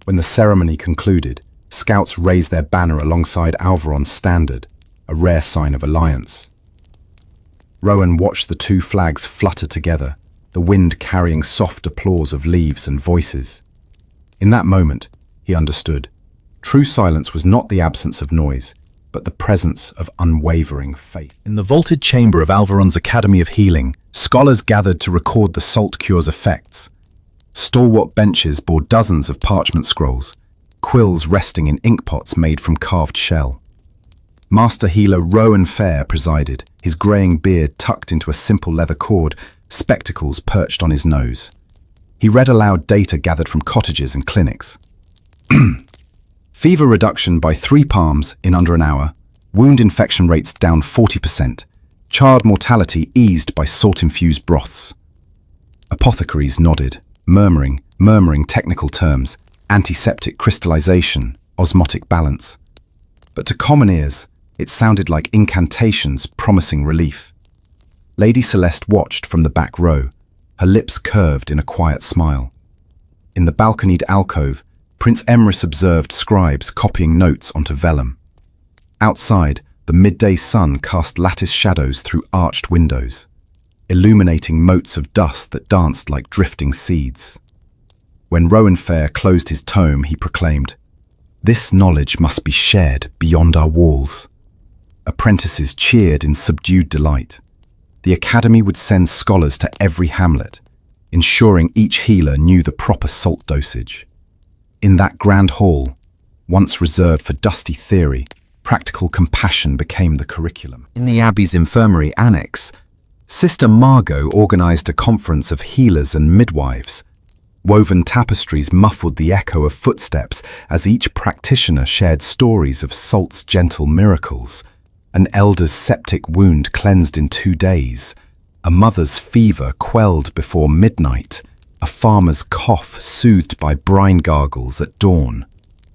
S1: When the ceremony concluded, scouts raised their banner alongside Alvaron's standard, a rare sign of alliance. Rowan watched the two flags flutter together, the wind carrying soft applause of leaves and voices. In that moment, he understood. True silence was not the absence of noise, but the presence of unwavering faith. In the vaulted chamber of Alvaron's Academy of Healing, scholars gathered to record the salt cure's effects. Stalwart benches bore dozens of parchment scrolls, quills resting in inkpots made from carved shell. Master healer Rowan III presided, his greying beard tucked into a simple leather cord, spectacles perched on his nose. He read aloud data gathered from cottages and clinics. Fever reduction by 3 palms in under an hour, wound infection rates down 40%, child mortality eased by salt-infused broths. Apothecaries nodded, murmuring technical terms, antiseptic crystallization, osmotic balance. But to common ears, it sounded like incantations promising relief. Lady Celeste watched from the back row, her lips curved in a quiet smile. In the balconied alcove, Prince Emrys observed scribes copying notes onto vellum. Outside, the midday sun cast lattice shadows through arched windows, illuminating motes of dust that danced like drifting seeds. When Rowan III closed his tome, he proclaimed, "This knowledge must be shared beyond our walls." Apprentices cheered in subdued delight. The academy would send scholars to every hamlet, ensuring each healer knew the proper salt dosage. In that grand hall, once reserved for dusty theory, practical compassion became the curriculum. In the Abbey's infirmary annex, Sister Margot organized a conference of healers and midwives. Woven tapestries muffled the echo of footsteps as each practitioner shared stories of salt's gentle miracles. An elder's septic wound cleansed in 2 days, a mother's fever quelled before midnight, a farmer's cough soothed by brine gargles at dawn.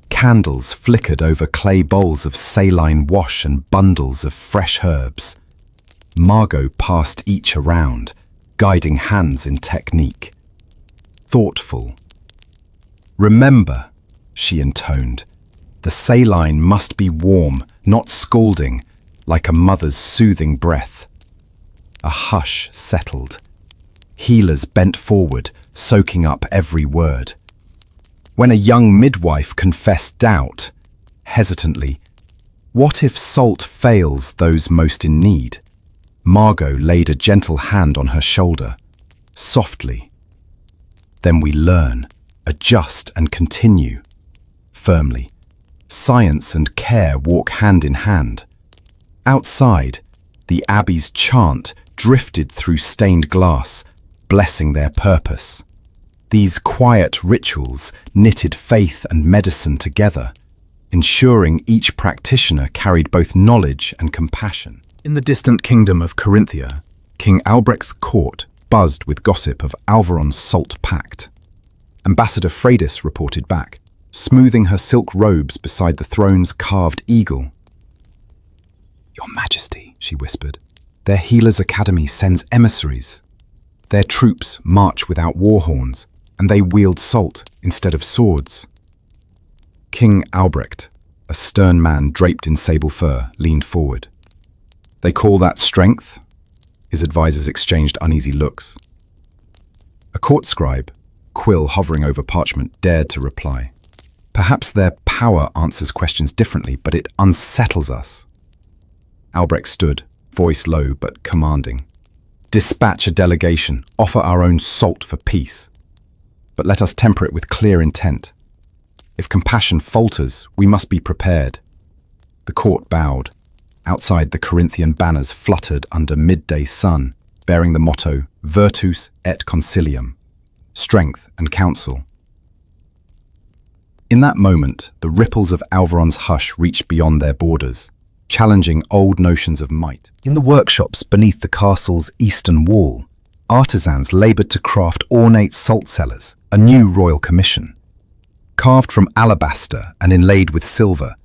S1: Candles flickered over clay bowls of saline wash and bundles of fresh herbs. Margot passed each around, guiding hands in technique. Thoughtful. "Remember," she intoned, "the saline must be warm, not scalding, like a mother's soothing breath." A hush settled. Healers bent forward, soaking up every word. When a young midwife confessed doubt, hesitantly, "What if salt fails those most in need?" Margot laid a gentle hand on her shoulder, softly. "Then we learn, adjust and continue." Firmly. Science and care walk hand in hand. Outside, the Abbey's chant drifted through stained glass, blessing their purpose. These quiet rituals knitted faith and medicine together, ensuring each practitioner carried both knowledge and compassion. In the distant kingdom of Corinthia, King Albrecht's court buzzed with gossip of Alvaron's salt pact. Ambassador Freydis reported back, smoothing her silk robes beside the throne's carved eagle. "Your Majesty," she whispered, "their Healers' Academy sends emissaries. Their troops march without war horns, and they wield salt instead of swords." King Albrecht, a stern man draped in sable fur, leaned forward. "They call that strength?" His advisors exchanged uneasy looks. A court scribe, quill hovering over parchment, dared to reply. "Perhaps their power answers questions differently, but it unsettles us." Albrecht stood, voice low but commanding. "Dispatch a delegation, offer our own salt for peace. But let us temper it with clear intent. If compassion falters, we must be prepared." The court bowed. Outside, the Corinthian banners fluttered under midday sun, bearing the motto Virtus et Concilium, strength and counsel. In that moment, the ripples of Alvaron's hush reached beyond their borders, challenging old notions of might. In the workshops beneath the castle's eastern wall, artisans labored to craft ornate salt cellars, a new royal commission. Carved from alabaster and inlaid with silver,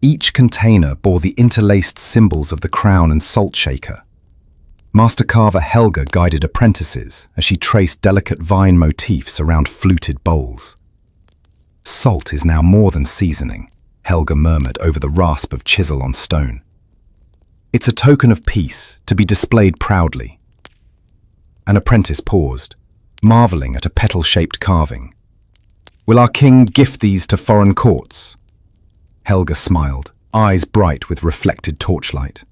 S1: each container bore the interlaced symbols of the crown and salt shaker. Master carver Helga guided apprentices as she traced delicate vine motifs around fluted bowls. "Salt is now more than seasoning," Helga murmured over the rasp of chisel on stone. "It's a token of peace to be displayed proudly." An apprentice paused, marveling at a petal-shaped carving. "Will our king gift these to foreign courts?" Helga smiled, eyes bright with reflected torchlight.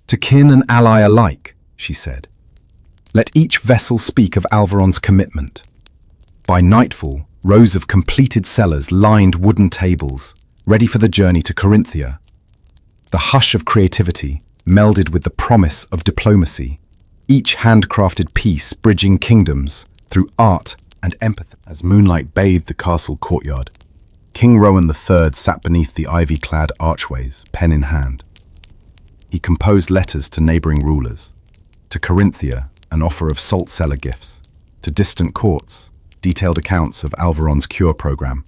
S1: "To kin and ally alike," she said, "let each vessel speak of Alvaron's commitment." By nightfall, rows of completed cellars lined wooden tables, ready for the journey to Corinthia. The hush of creativity melded with the promise of diplomacy, each handcrafted piece bridging kingdoms through art and empathy. As moonlight bathed the castle courtyard, King Rowan III sat beneath the ivy-clad archways, pen in hand. He composed letters to neighboring rulers, to Corinthia, an offer of salt cellar gifts, to distant courts, detailed accounts of Alvaron's cure program.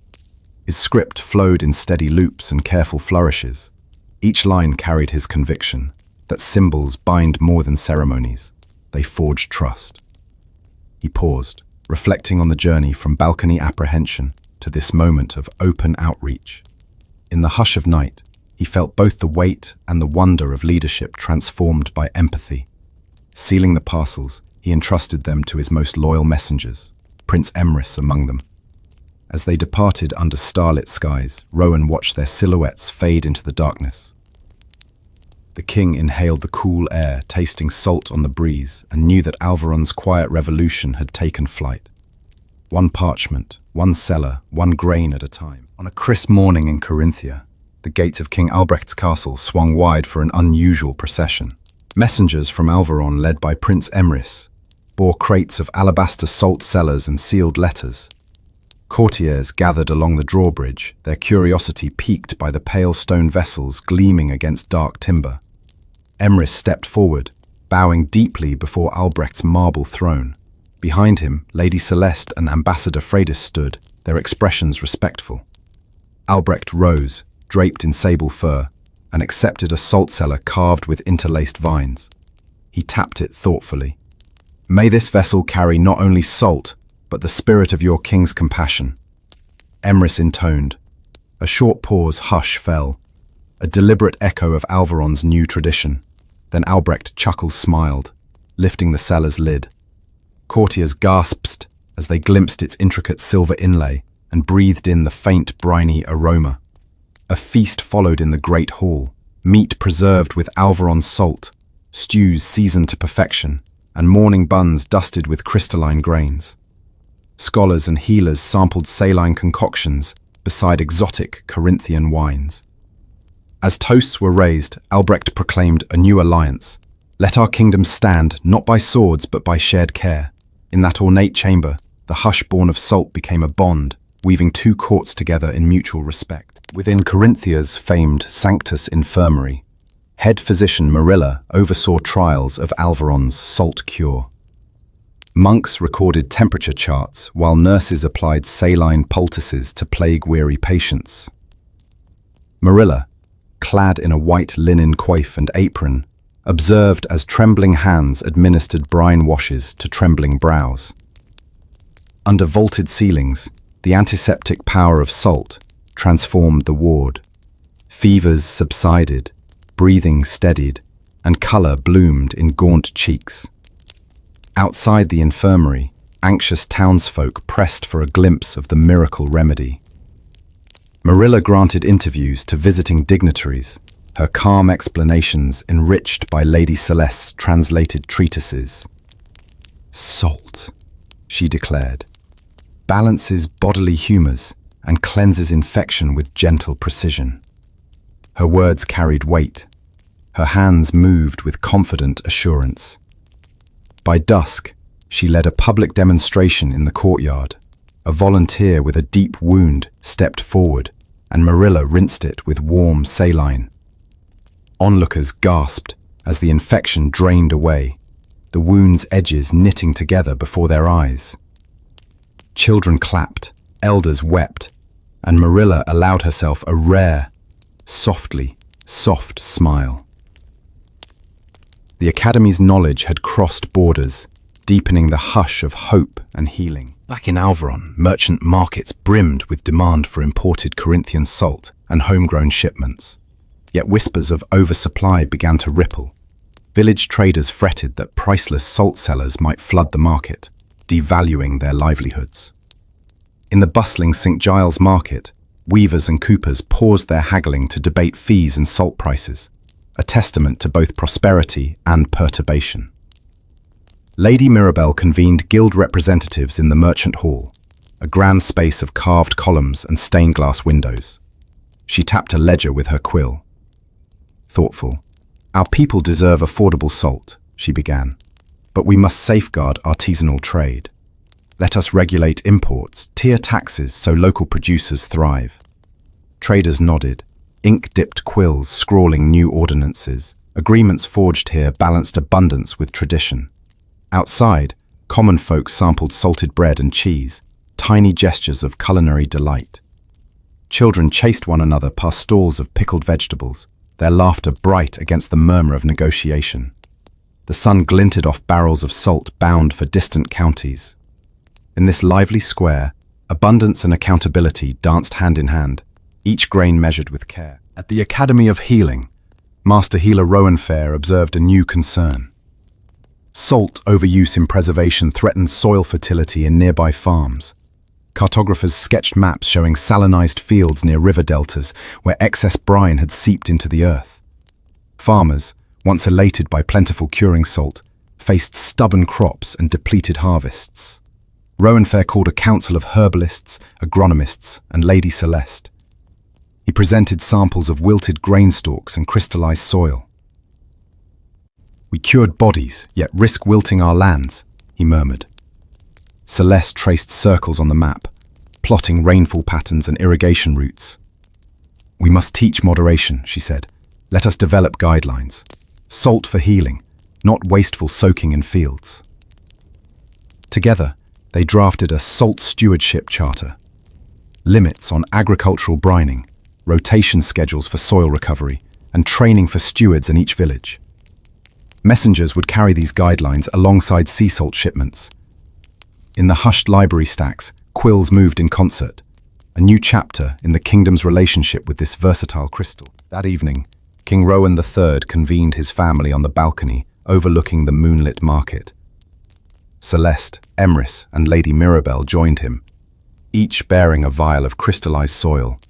S1: His script flowed in steady loops and careful flourishes. Each line carried his conviction that symbols bind more than ceremonies. They forge trust. He paused, reflecting on the journey from balcony apprehension to this moment of open outreach. In the hush of night, he felt both the weight and the wonder of leadership transformed by empathy. Sealing the parcels, he entrusted them to his most loyal messengers, Prince Emrys among them. As they departed under starlit skies, Rowan watched their silhouettes fade into the darkness. The king inhaled the cool air, tasting salt on the breeze, and knew that Alvaron's quiet revolution had taken flight. One parchment, one cellar, one grain at a time. On a crisp morning in Corinthia, the gates of King Albrecht's castle swung wide for an unusual procession. Messengers from Alvaron, led by Prince Emrys, bore crates of alabaster salt cellars and sealed letters. Courtiers gathered along the drawbridge, their curiosity piqued by the pale stone vessels gleaming against dark timber. Emrys stepped forward, bowing deeply before Albrecht's marble throne. Behind him, Lady Celeste and Ambassador Freydis stood, their expressions respectful. Albrecht rose, draped in sable fur, and accepted a salt cellar carved with interlaced vines. He tapped it thoughtfully. "May this vessel carry not only salt, but the spirit of your king's compassion." Emrys intoned. A short pause, hush fell, a deliberate echo of Alvaron's new tradition. Then Albrecht smiled, lifting the cellar's lid. Courtiers gasped as they glimpsed its intricate silver inlay and breathed in the faint, briny aroma. A feast followed in the great hall, meat preserved with Alvaron's salt, stews seasoned to perfection, and morning buns dusted with crystalline grains. Scholars and healers sampled saline concoctions beside exotic Corinthian wines. As toasts were raised, Albrecht proclaimed a new alliance. "Let our kingdoms stand, not by swords, but by shared care." In that ornate chamber, the hush born of salt became a bond, weaving two courts together in mutual respect. Within Corinthia's famed Sanctus Infirmary, head physician Marilla oversaw trials of Alvaron's salt cure. Monks recorded temperature charts, while nurses applied saline poultices to plague-weary patients. Marilla, clad in a white linen coif and apron, observed as trembling hands administered brine washes to trembling brows. Under vaulted ceilings, the antiseptic power of salt transformed the ward. Fevers subsided, breathing steadied, and color bloomed in gaunt cheeks. Outside the infirmary, anxious townsfolk pressed for a glimpse of the miracle remedy. Marilla granted interviews to visiting dignitaries, her calm explanations enriched by Lady Celeste's translated treatises. "Salt," she declared, "balances bodily humors and cleanses infection with gentle precision." Her words carried weight. Her hands moved with confident assurance. By dusk, she led a public demonstration in the courtyard. A volunteer with a deep wound stepped forward, and Marilla rinsed it with warm saline. Onlookers gasped as the infection drained away, the wound's edges knitting together before their eyes. Children clapped, elders wept, and Marilla allowed herself a rare, soft smile. The Academy's knowledge had crossed borders, deepening the hush of hope and healing. Back in Alvaron, merchant markets brimmed with demand for imported Corinthian salt and homegrown shipments. Yet whispers of oversupply began to ripple. Village traders fretted that priceless salt cellars might flood the market, devaluing their livelihoods. In the bustling St. Giles market, Weavers and coopers paused their haggling to debate fees and salt prices, a testament to both prosperity and perturbation. Lady Mirabelle convened guild representatives in the merchant hall, a grand space of carved columns and stained glass windows. She tapped a ledger with her quill. Thoughtful. "Our people deserve affordable salt," she began, "but we must safeguard artisanal trade. Let us regulate imports, tier taxes so local producers thrive." Traders nodded, ink-dipped quills scrawling new ordinances. Agreements forged here balanced abundance with tradition. Outside, common folk sampled salted bread and cheese, tiny gestures of culinary delight. Children chased one another past stalls of pickled vegetables, their laughter bright against the murmur of negotiation. The sun glinted off barrels of salt bound for distant counties. In this lively square, abundance and accountability danced hand in hand, each grain measured with care. At the Academy of Healing, Master Healer Rowan III observed a new concern. Salt overuse in preservation threatened soil fertility in nearby farms. Cartographers sketched maps showing salinized fields near river deltas where excess brine had seeped into the earth. Farmers, once elated by plentiful curing salt, faced stubborn crops and depleted harvests. Rowan III called a council of herbalists, agronomists, and Lady Celeste. He presented samples of wilted grain stalks and crystallized soil. "We cured bodies, yet risk wilting our lands," he murmured. Celeste traced circles on the map, plotting rainfall patterns and irrigation routes. "We must teach moderation," she said. "Let us develop guidelines. Salt for healing, not wasteful soaking in fields." Together, they drafted a salt stewardship charter. Limits on agricultural brining, rotation schedules for soil recovery, and training for stewards in each village. Messengers would carry these guidelines alongside sea salt shipments. In the hushed library stacks, quills moved in concert, a new chapter in the kingdom's relationship with this versatile crystal. That evening, King Rowan III convened his family on the balcony overlooking the moonlit market. Celeste, Emrys, and Lady Mirabelle joined him, each bearing a vial of crystallized soil,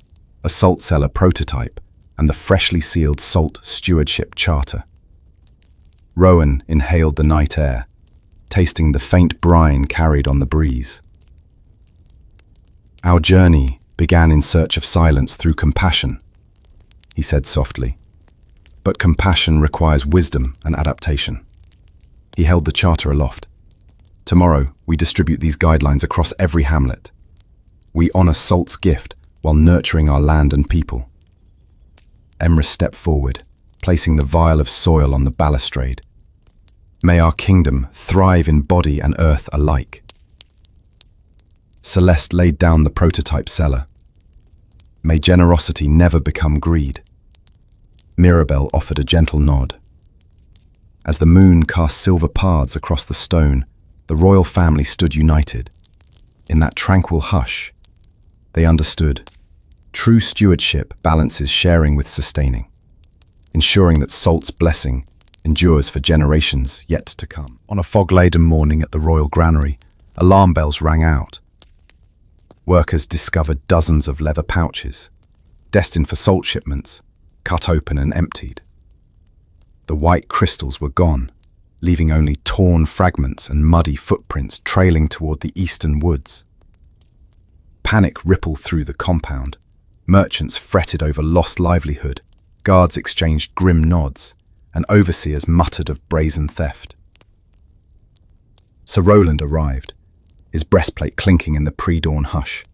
S1: a salt cellar prototype, and the freshly sealed salt stewardship charter. Rowan inhaled the night air, tasting the faint brine carried on the breeze. "Our journey began in search of silence through compassion," he said softly. "But compassion requires wisdom and adaptation." He held the charter aloft. "Tomorrow, we distribute these guidelines across every hamlet. We honor salt's gift while nurturing our land and people." Emrys stepped forward, placing the vial of soil on the balustrade. "May our kingdom thrive in body and earth alike." Celeste laid down the prototype cellar. "May generosity never become greed." Mirabelle offered a gentle nod. As the moon cast silver paths across the stone, the royal family stood united. In that tranquil hush, they understood. True stewardship balances sharing with sustaining, ensuring that salt's blessing endures for generations yet to come. On a fog-laden morning at the royal granary, alarm bells rang out. Workers discovered dozens of leather pouches, destined for salt shipments, cut open and emptied. The white crystals were gone, leaving only torn fragments and muddy footprints trailing toward the eastern woods. Panic rippled through the compound. Merchants fretted over lost livelihood, guards exchanged grim nods, and overseers muttered of brazen theft. Sir Roland arrived, his breastplate clinking in the pre-dawn hush.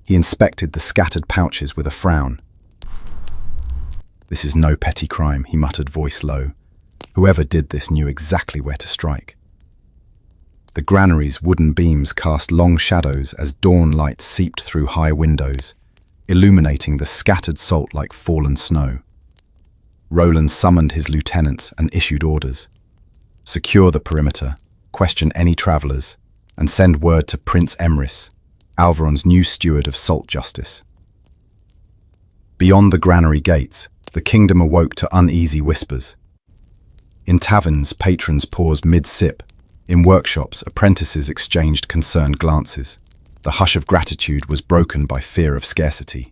S1: He inspected the scattered pouches with a frown. "This is no petty crime," he muttered, voice low. "Whoever did this knew exactly where to strike." The granary's wooden beams cast long shadows as dawn light seeped through high windows, illuminating the scattered salt like fallen snow. Roland summoned his lieutenants and issued orders. "Secure the perimeter, question any travelers, and send word to Prince Emrys, Alvaron's new steward of salt justice." Beyond the granary gates, the kingdom awoke to uneasy whispers. In taverns, patrons paused mid-sip. In workshops, apprentices exchanged concerned glances. The hush of gratitude was broken by fear of scarcity.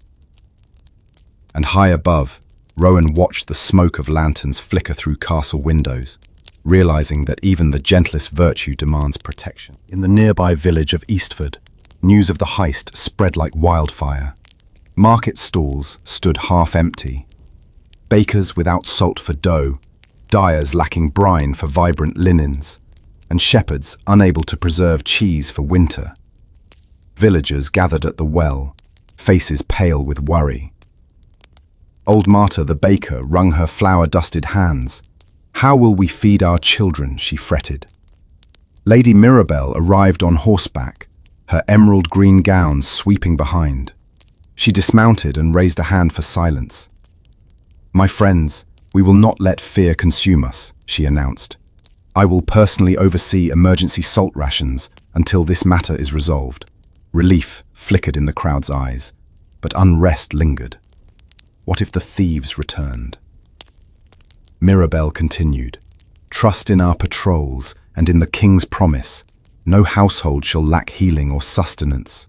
S1: And high above, Rowan watched the smoke of lanterns flicker through castle windows, realizing that even the gentlest virtue demands protection. In the nearby village of Eastford, news of the heist spread like wildfire. Market stalls stood half empty. Bakers without salt for dough, dyers lacking brine for vibrant linens, and shepherds unable to preserve cheese for winter. Villagers gathered at the well, faces pale with worry. Old Marta the baker wrung her flour-dusted hands. "How will we feed our children?" she fretted. Lady Mirabelle arrived on horseback, her emerald green gown sweeping behind. She dismounted and raised a hand for silence. "My friends, we will not let fear consume us," she announced. "I will personally oversee emergency salt rations until this matter is resolved." Relief flickered in the crowd's eyes, but unrest lingered. What if the thieves returned? Mirabelle continued, "Trust in our patrols and in the king's promise. No household shall lack healing or sustenance."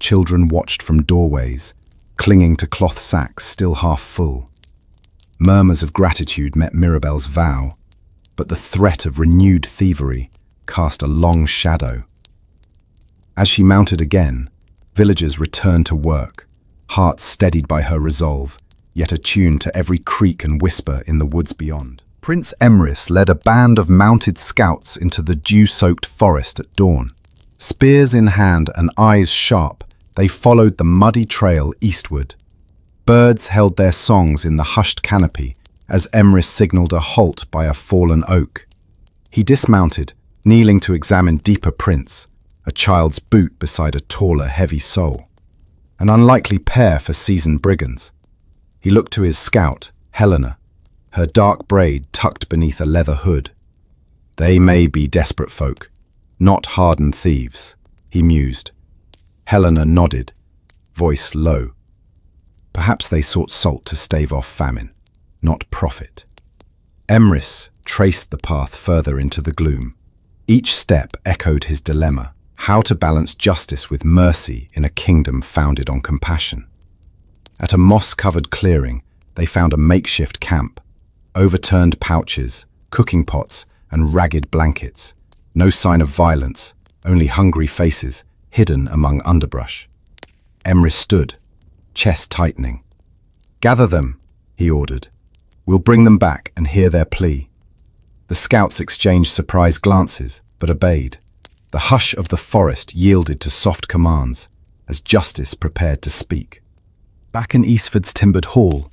S1: Children watched from doorways, clinging to cloth sacks still half full. Murmurs of gratitude met Mirabelle's vow, but the threat of renewed thievery cast a long shadow. As she mounted again, villagers returned to work, hearts steadied by her resolve, yet attuned to every creak and whisper in the woods beyond. Prince Emrys led a band of mounted scouts into the dew-soaked forest at dawn. Spears in hand and eyes sharp, they followed the muddy trail eastward. Birds held their songs in the hushed canopy as Emrys signaled a halt by a fallen oak. He dismounted, kneeling to examine deeper prints, a child's boot beside a taller, heavy sole. An unlikely pair for seasoned brigands. He looked to his scout, Helena, her dark braid tucked beneath a leather hood. "They may be desperate folk, not hardened thieves," he mused. Helena nodded, voice low. Perhaps they sought salt to stave off famine, not profit. Emrys traced the path further into the gloom. Each step echoed his dilemma, how to balance justice with mercy in a kingdom founded on compassion. At a moss-covered clearing, they found a makeshift camp, overturned pouches, cooking pots, and ragged blankets. No sign of violence, only hungry faces, hidden among underbrush. Emrys stood, chest tightening. "Gather them," he ordered. "We'll bring them back and hear their plea." The scouts exchanged surprised glances, but obeyed. The hush of the forest yielded to soft commands, as justice prepared to speak. Back in Eastford's timbered hall,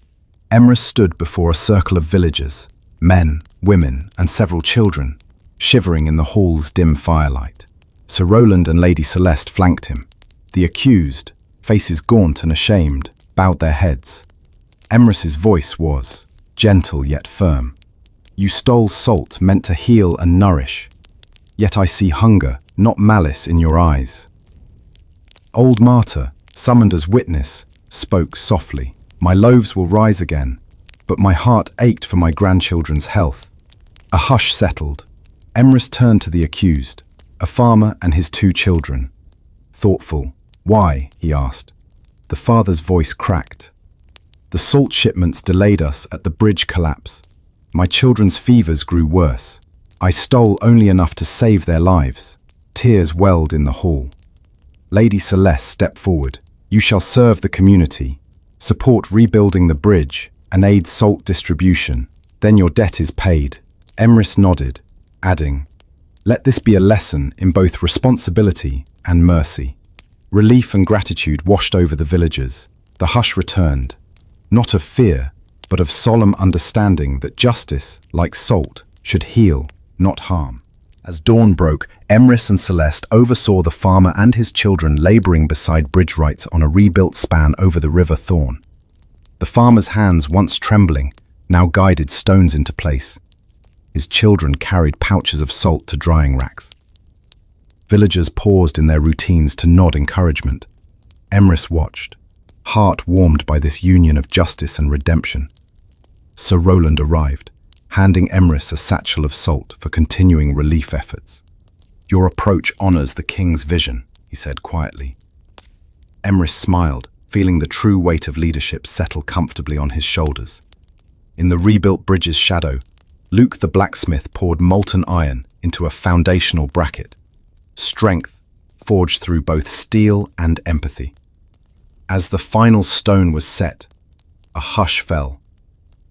S1: Emrys stood before a circle of villagers, men, women, and several children, shivering in the hall's dim firelight. Sir Roland and Lady Celeste flanked him. The accused, faces gaunt and ashamed, bowed their heads. Emrys's voice was gentle yet firm. "You stole salt meant to heal and nourish. Yet I see hunger, not malice, in your eyes." Old Marta, summoned as witness, spoke softly. "My loaves will rise again, but my heart ached for my grandchildren's health." A hush settled. Emrys turned to the accused, a farmer and his 2 children. Thoughtful. "Why?" he asked. The father's voice cracked. "The salt shipments delayed us at the bridge collapse. My children's fevers grew worse. I stole only enough to save their lives." Tears welled in the hall. Lady Celeste stepped forward. "You shall serve the community, support rebuilding the bridge, and aid salt distribution. Then your debt is paid." Emrys nodded, adding, "Let this be a lesson in both responsibility and mercy." Relief and gratitude washed over the villagers. The hush returned, not of fear, but of solemn understanding that justice, like salt, should heal, not harm. As dawn broke, Emrys and Celeste oversaw the farmer and his children laboring beside bridge rights on a rebuilt span over the River Thorn. The farmer's hands, once trembling, now guided stones into place. His children carried pouches of salt to drying racks. Villagers paused in their routines to nod encouragement. Emrys watched, heart warmed by this union of justice and redemption. Sir Roland arrived, handing Emrys a satchel of salt for continuing relief efforts. "Your approach honors the king's vision," he said quietly. Emrys smiled, feeling the true weight of leadership settle comfortably on his shoulders. In the rebuilt bridge's shadow, Luke the blacksmith poured molten iron into a foundational bracket, strength forged through both steel and empathy. As the final stone was set, a hush fell.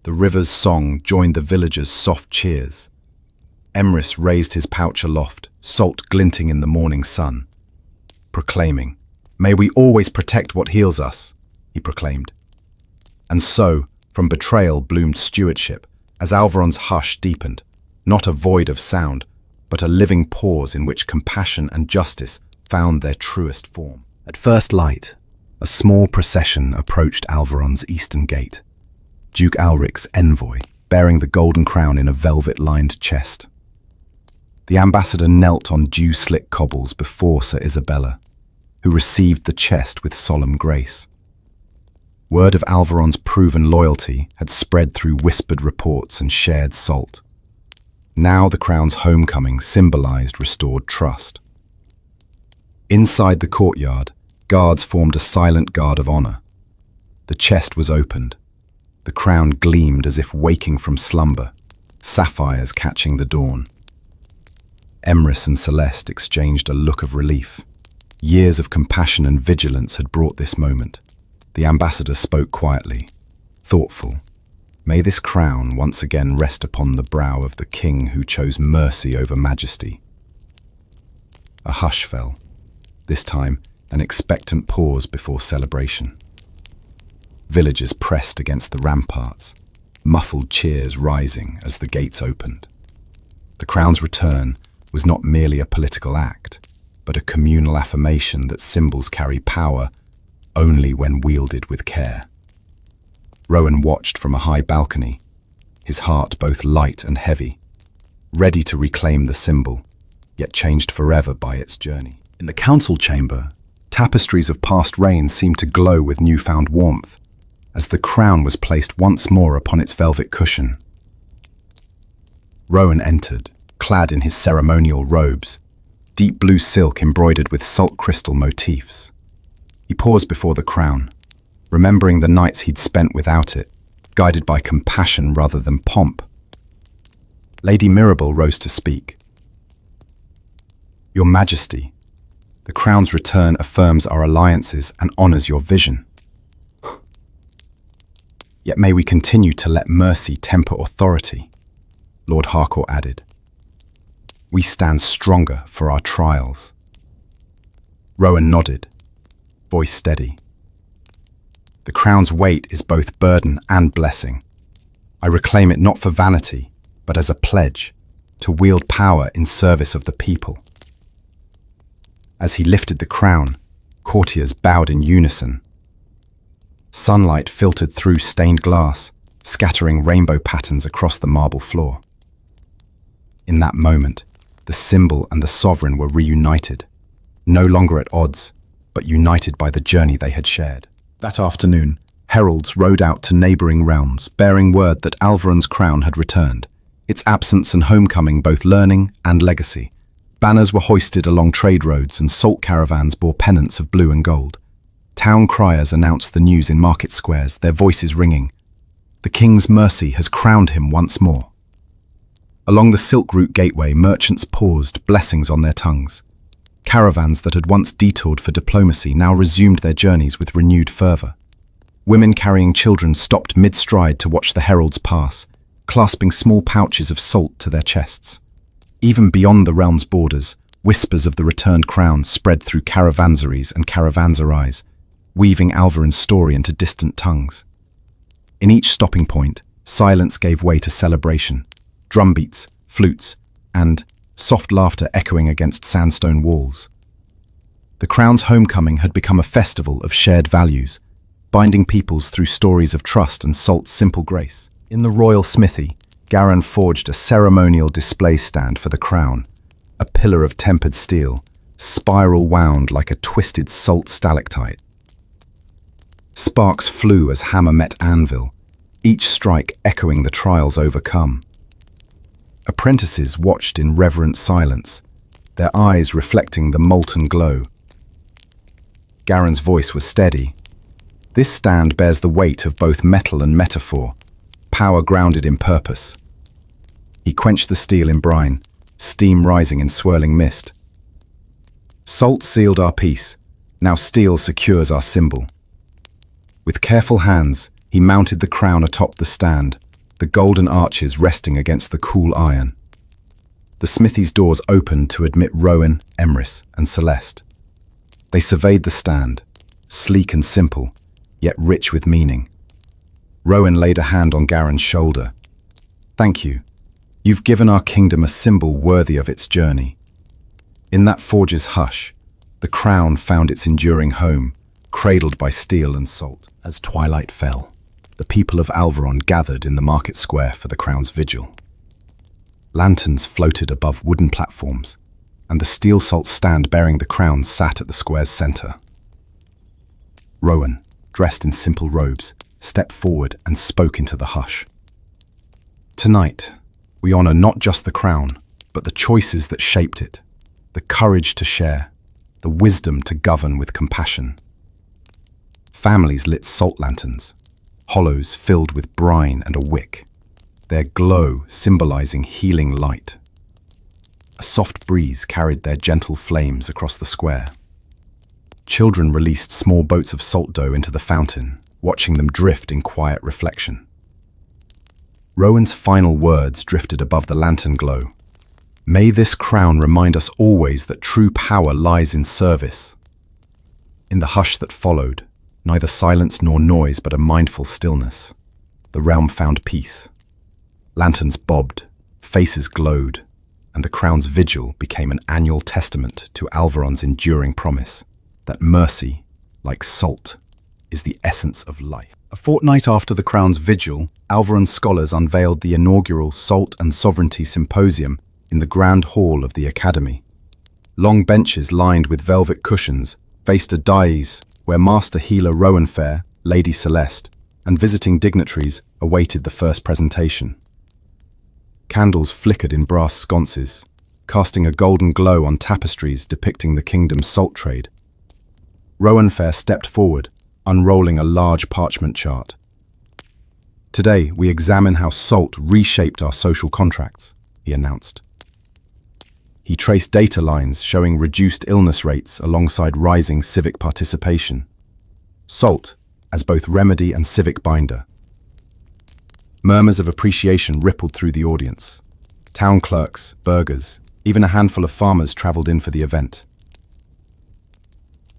S1: The river's song joined the villagers' soft cheers. Emrys raised his pouch aloft, salt glinting in the morning sun, proclaiming, "May we always protect what heals us," he proclaimed. And so, from betrayal bloomed stewardship, as Alvaron's hush deepened, not a void of sound, but a living pause in which compassion and justice found their truest form. At first light, a small procession approached Alvaron's eastern gate, Duke Alric's envoy, bearing the golden crown in a velvet-lined chest. The ambassador knelt on dew-slick cobbles before Sir Isabella, who received the chest with solemn grace. Word of Alvaron's proven loyalty had spread through whispered reports and shared salt. Now the crown's homecoming symbolized restored trust. Inside the courtyard, guards formed a silent guard of honor. The chest was opened. The crown gleamed as if waking from slumber, sapphires catching the dawn. Emrys and Celeste exchanged a look of relief. Years of compassion and vigilance had brought this moment. The ambassador spoke quietly, thoughtful. May this crown once again rest upon the brow of the king who chose mercy over majesty. A hush fell. This time, an expectant pause before celebration. Villagers pressed against the ramparts, muffled cheers rising as the gates opened. The crown's return was not merely a political act, but a communal affirmation that symbols carry power only when wielded with care. Rowan watched from a high balcony, his heart both light and heavy, ready to reclaim the symbol, yet changed forever by its journey. In the council chamber, tapestries of past reigns seemed to glow with newfound warmth, as the crown was placed once more upon its velvet cushion. Rowan entered, clad in his ceremonial robes, deep blue silk embroidered with salt crystal motifs. He paused before the crown, remembering the nights he'd spent without it, guided by compassion rather than pomp. Lady Mirabel rose to speak. "Your Majesty, the crown's return affirms our alliances and honors your vision. Yet may we continue to let mercy temper authority," Lord Harcourt added. "We stand stronger for our trials." Rowan nodded, voice steady. "The crown's weight is both burden and blessing. I reclaim it not for vanity, but as a pledge to wield power in service of the people." As he lifted the crown, courtiers bowed in unison. Sunlight filtered through stained glass, scattering rainbow patterns across the marble floor. In that moment, the symbol and the sovereign were reunited, no longer at odds, but united by the journey they had shared. That afternoon, heralds rode out to neighboring realms, bearing word that Alvaron's crown had returned, its absence and homecoming both learning and legacy. Banners were hoisted along trade roads and salt caravans bore pennants of blue and gold. Town criers announced the news in market squares, their voices ringing. The king's mercy has crowned him once more. Along the Silk Route gateway, merchants paused, blessings on their tongues. Caravans that had once detoured for diplomacy now resumed their journeys with renewed fervor. Women carrying children stopped mid-stride to watch the heralds pass, clasping small pouches of salt to their chests. Even beyond the realm's borders, whispers of the returned crown spread through caravanseries and caravanserais, weaving Alvaron's story into distant tongues. In each stopping point, silence gave way to celebration, drumbeats, flutes, and soft laughter echoing against sandstone walls. The crown's homecoming had become a festival of shared values, binding peoples through stories of trust and salt's simple grace. In the royal smithy, Garan forged a ceremonial display stand for the crown, a pillar of tempered steel, spiral wound like a twisted salt stalactite. Sparks flew as hammer met anvil, each strike echoing the trials overcome. Apprentices watched in reverent silence, their eyes reflecting the molten glow. Garen's voice was steady. This stand bears the weight of both metal and metaphor, power grounded in purpose. He quenched the steel in brine, steam rising in swirling mist. Salt sealed our peace, now steel secures our symbol. With careful hands, he mounted the crown atop the stand, the golden arches resting against the cool iron. The smithy's doors opened to admit Rowan, Emrys, and Celeste. They surveyed the stand, sleek and simple, yet rich with meaning. Rowan laid a hand on Garen's shoulder. "Thank you. You've given our kingdom a symbol worthy of its journey." In that forge's hush, the crown found its enduring home, cradled by steel and salt. As twilight fell, the people of Alvaron gathered in the market square for the crown's vigil. Lanterns floated above wooden platforms, and the steel salt stand bearing the crown sat at the square's center. Rowan, dressed in simple robes, stepped forward and spoke into the hush. "Tonight, we honor not just the crown, but the choices that shaped it, the courage to share, the wisdom to govern with compassion." Families lit salt lanterns, hollows filled with brine and a wick, their glow symbolizing healing light. A soft breeze carried their gentle flames across the square. Children released small boats of salt dough into the fountain, watching them drift in quiet reflection. Rowan's final words drifted above the lantern glow. "May this crown remind us always that true power lies in service." In the hush that followed, neither silence nor noise but a mindful stillness, the realm found peace. Lanterns bobbed, faces glowed, and the crown's vigil became an annual testament to Alvaron's enduring promise that mercy, like salt, is the essence of life. A fortnight after the crown's vigil, Alvaron scholars unveiled the inaugural Salt and Sovereignty Symposium in the Grand Hall of the Academy. Long benches lined with velvet cushions faced a dais where Master Healer Rowan III, Lady Celeste, and visiting dignitaries awaited the first presentation. Candles flickered in brass sconces, casting a golden glow on tapestries depicting the kingdom's salt trade. Rowan III stepped forward, unrolling a large parchment chart. "Today, we examine how salt reshaped our social contracts," he announced. He traced data lines showing reduced illness rates alongside rising civic participation. Salt as both remedy and civic binder. Murmurs of appreciation rippled through the audience. Town clerks, burghers, even a handful of farmers traveled in for the event.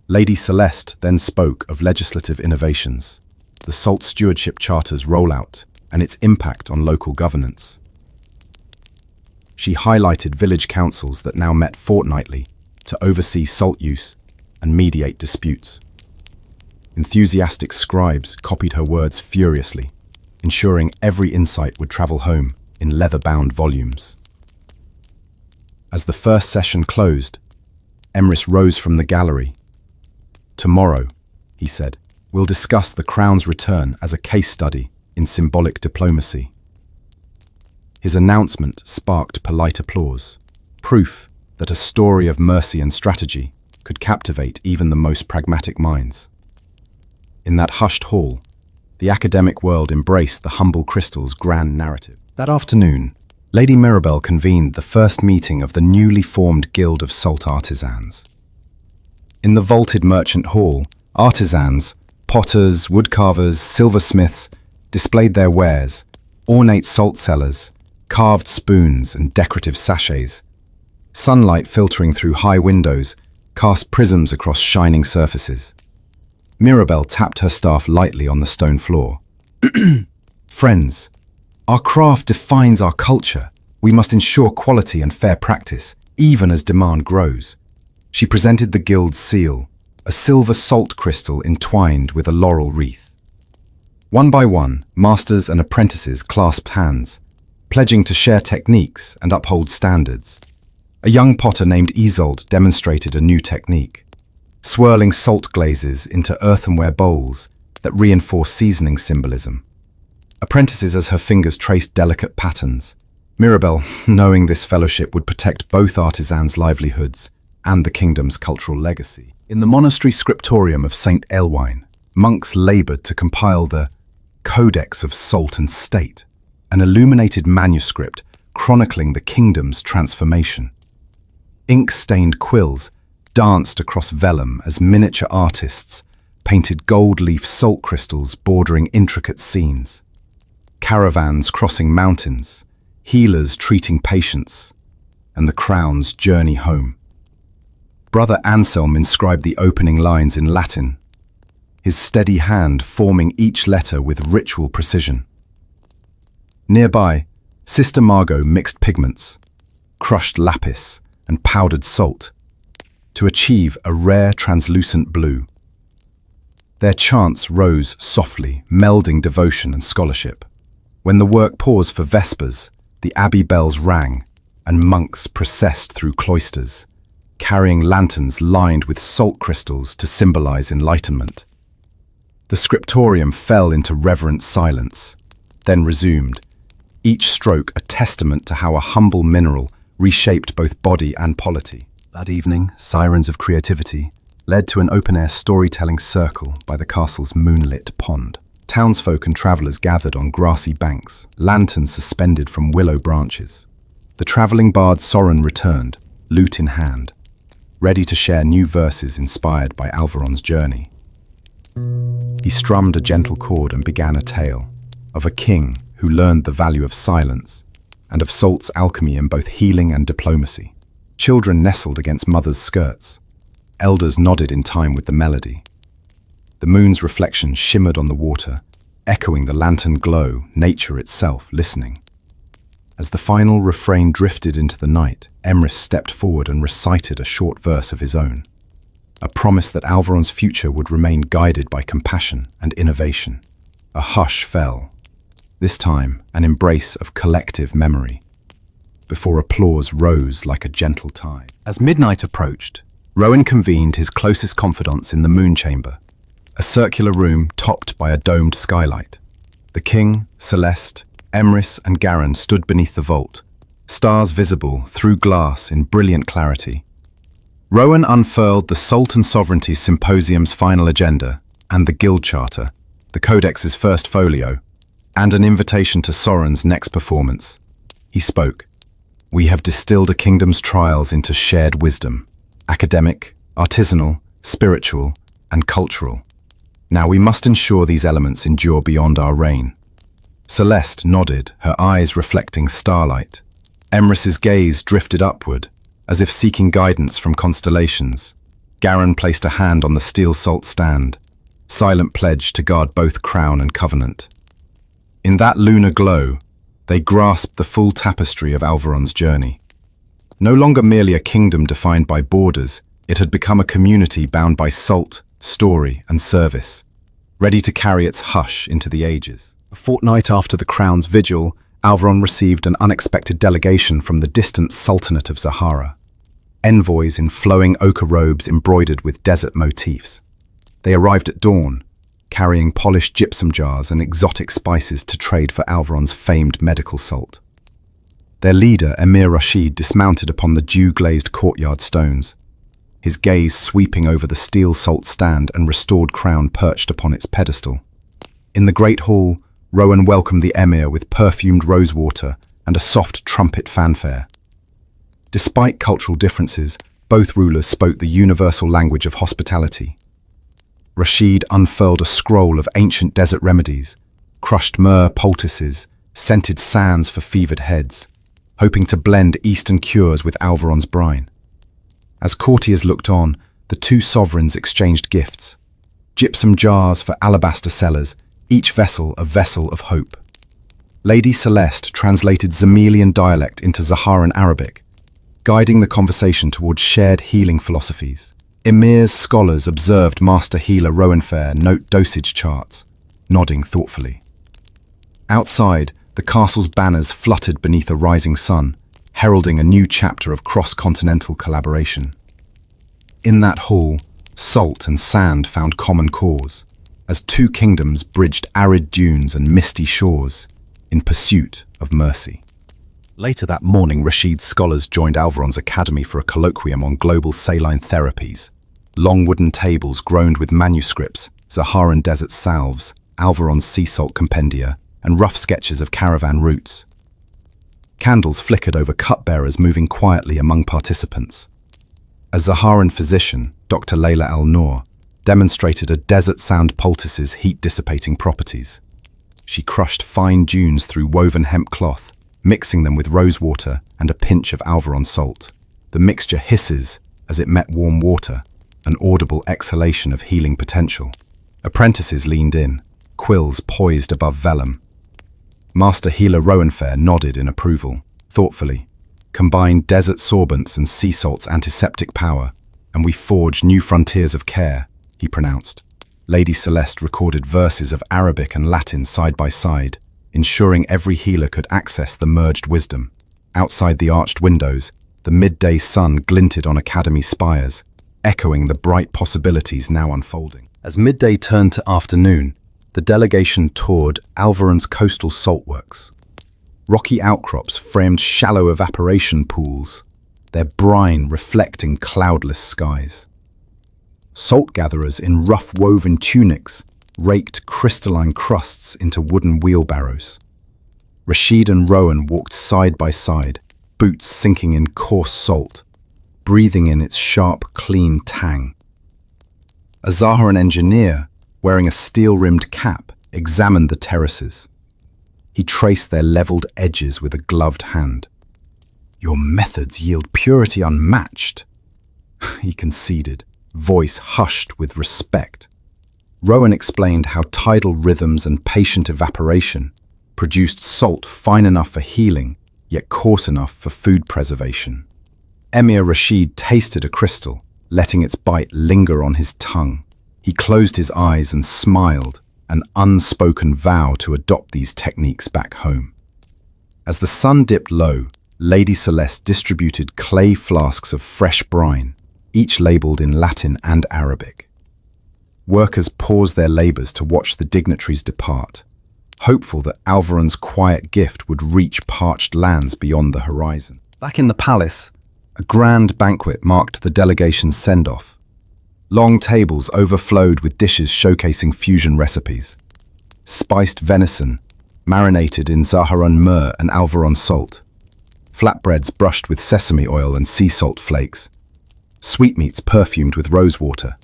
S1: Lady Celeste then spoke of legislative innovations, the Salt Stewardship Charter's rollout, and its impact on local governance. She highlighted village councils that now met fortnightly to oversee salt use and mediate disputes. Enthusiastic scribes copied her words furiously, ensuring every insight would travel home in leather-bound volumes. As the first session closed, Emrys rose from the gallery. "Tomorrow," he said, "we'll discuss the crown's return as a case study in symbolic diplomacy." His announcement sparked polite applause, proof that a story of mercy and strategy could captivate even the most pragmatic minds. In that hushed hall, the academic world embraced the humble crystal's grand narrative. That afternoon, Lady Mirabelle convened the first meeting of the newly formed Guild of Salt Artisans. In the vaulted merchant hall, artisans, potters, woodcarvers, silversmiths displayed their wares, ornate salt cellars, carved spoons and decorative sachets. Sunlight filtering through high windows cast prisms across shining surfaces. Mirabelle tapped her staff lightly on the stone floor. "Friends, our craft defines our culture. We must ensure quality and fair practice, even as demand grows." She presented the guild's seal, a silver salt crystal entwined with a laurel wreath. One by one, masters and apprentices clasped hands, pledging to share techniques and uphold standards. A young potter named Isolde demonstrated a new technique, swirling salt glazes into earthenware bowls that reinforce seasoning symbolism. Apprentices as her fingers traced delicate patterns. Mirabelle, knowing this fellowship would protect both artisans' livelihoods and the kingdom's cultural legacy. In the monastery scriptorium of St. Elwine, monks labored to compile the Codex of Salt and State, an illuminated manuscript chronicling the kingdom's transformation. Ink-stained quills danced across vellum as miniature artists painted gold-leaf salt crystals bordering intricate scenes. Caravans crossing mountains, healers treating patients, and the crown's journey home. Brother Anselm inscribed the opening lines in Latin, his steady hand forming each letter with ritual precision. Nearby, Sister Margot mixed pigments, crushed lapis, and powdered salt to achieve a rare translucent blue. Their chants rose softly, melding devotion and scholarship. When the work paused for vespers, the abbey bells rang, and monks processed through cloisters, carrying lanterns lined with salt crystals to symbolize enlightenment. The scriptorium fell into reverent silence, then resumed, each stroke a testament to how a humble mineral reshaped both body and polity. That evening, sirens of creativity led to an open-air storytelling circle by the castle's moonlit pond. Townsfolk and travellers gathered on grassy banks, lanterns suspended from willow branches. The travelling bard Soren returned, lute in hand, ready to share new verses inspired by Alvaron's journey. He strummed a gentle chord and began a tale of a king who learned the value of silence and of salt's alchemy in both healing and diplomacy. Children nestled against mothers' skirts. Elders nodded in time with the melody. The moon's reflection shimmered on the water, echoing the lantern glow, nature itself listening. As the final refrain drifted into the night, Emrys stepped forward and recited a short verse of his own, a promise that Alvaron's future would remain guided by compassion and innovation. A hush fell, this time an embrace of collective memory, before applause rose like a gentle tide. As midnight approached, Rowan convened his closest confidants in the moon chamber, a circular room topped by a domed skylight. The king, Celeste, Emrys and Garin stood beneath the vault, stars visible through glass in brilliant clarity. Rowan unfurled the Salt and Sovereignty Symposium's final agenda and the Guild Charter, the Codex's first folio, and an invitation to Soren's next performance. He spoke. "We have distilled a kingdom's trials into shared wisdom, academic, artisanal, spiritual, and cultural. Now we must ensure these elements endure beyond our reign." Celeste nodded, her eyes reflecting starlight. Emrys's gaze drifted upward, as if seeking guidance from constellations. Garin placed a hand on the steel salt stand, silent pledge to guard both crown and covenant. In that lunar glow, they grasped the full tapestry of Alvaron's journey. No longer merely a kingdom defined by borders, it had become a community bound by salt, story, and service, ready to carry its hush into the ages. A fortnight after the crown's vigil, Alvaron received an unexpected delegation from the distant Sultanate of Zahara. Envoys in flowing ochre robes embroidered with desert motifs. They arrived at dawn, carrying polished gypsum jars and exotic spices to trade for Alvaron's famed medical salt. Their leader, Emir Rashid, dismounted upon the dew-glazed courtyard stones, his gaze sweeping over the steel salt stand and restored crown perched upon its pedestal. In the great hall, Rowan welcomed the emir with perfumed rosewater and a soft trumpet fanfare. Despite cultural differences, both rulers spoke the universal language of hospitality. Rashid unfurled a scroll of ancient desert remedies, crushed myrrh poultices, scented sands for fevered heads, hoping to blend Eastern cures with Alvaron's brine. As courtiers looked on, the two sovereigns exchanged gifts. Gypsum jars for alabaster cellars, each vessel a vessel of hope. Lady Celeste translated Zamelian dialect into Zaharan Arabic, guiding the conversation towards shared healing philosophies. Emir's scholars observed Master Healer Rowan III note dosage charts, nodding thoughtfully. Outside, the castle's banners fluttered beneath a rising sun, heralding a new chapter of cross-continental collaboration. In that hall, salt and sand found common cause, as two kingdoms bridged arid dunes and misty shores in pursuit of mercy. Later that morning, Rashid's scholars joined Alvaron's academy for a colloquium on global saline therapies. Long wooden tables groaned with manuscripts, Zaharan desert salves, Alvaron's sea salt compendia, and rough sketches of caravan routes. Candles flickered over cupbearers moving quietly among participants. A Zaharan physician, Dr. Layla Al-Noor, demonstrated a desert sand poultice's heat-dissipating properties. She crushed fine dunes through woven hemp cloth, mixing them with rosewater and a pinch of Alvaron salt. The mixture hisses as it met warm water, an audible exhalation of healing potential. Apprentices leaned in, quills poised above vellum. Master healer Rowan III nodded in approval, thoughtfully. Combine desert sorbents and sea salt's antiseptic power, and we forge new frontiers of care, he pronounced. Lady Celeste recorded verses of Arabic and Latin side by side, ensuring every healer could access the merged wisdom. Outside the arched windows, the midday sun glinted on academy spires, echoing the bright possibilities now unfolding. As midday turned to afternoon, the delegation toured Alvaron's coastal saltworks. Rocky outcrops framed shallow evaporation pools, their brine reflecting cloudless skies. Salt gatherers in rough woven tunics raked crystalline crusts into wooden wheelbarrows. Rashid and Rowan walked side by side, boots sinking in coarse salt, breathing in its sharp, clean tang. A Zaharan engineer, wearing a steel-rimmed cap, examined the terraces. He traced their leveled edges with a gloved hand. "Your methods yield purity unmatched," he conceded, voice hushed with respect. Rowan explained how tidal rhythms and patient evaporation produced salt fine enough for healing, yet coarse enough for food preservation. Emir Rashid tasted a crystal, letting its bite linger on his tongue. He closed his eyes and smiled, an unspoken vow to adopt these techniques back home. As the sun dipped low, Lady Celeste distributed clay flasks of fresh brine, each labeled in Latin and Arabic. Workers paused their labors to watch the dignitaries depart, hopeful that Alvaron's quiet gift would reach parched lands beyond the horizon. Back in the palace, a grand banquet marked the delegation's send-off. Long tables overflowed with dishes showcasing fusion recipes. Spiced venison, marinated in Zaharan myrrh and Alvaron salt. Flatbreads brushed with sesame oil and sea salt flakes. Sweetmeats perfumed with rosewater.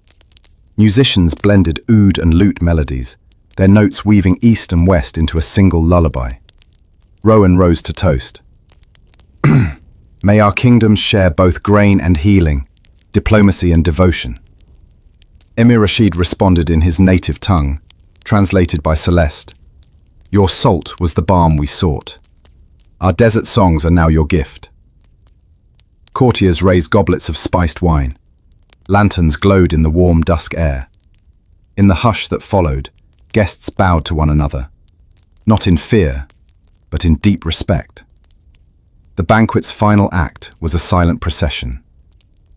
S1: Musicians blended oud and lute melodies, their notes weaving east and west into a single lullaby. Rowan rose to toast. "May our kingdoms share both grain and healing, diplomacy and devotion." Emir Rashid responded in his native tongue, translated by Celeste. "Your salt was the balm we sought. Our desert songs are now your gift." Courtiers raised goblets of spiced wine. Lanterns glowed in the warm dusk air. In the hush that followed, guests bowed to one another, not in fear, but in deep respect. The banquet's final act was a silent procession.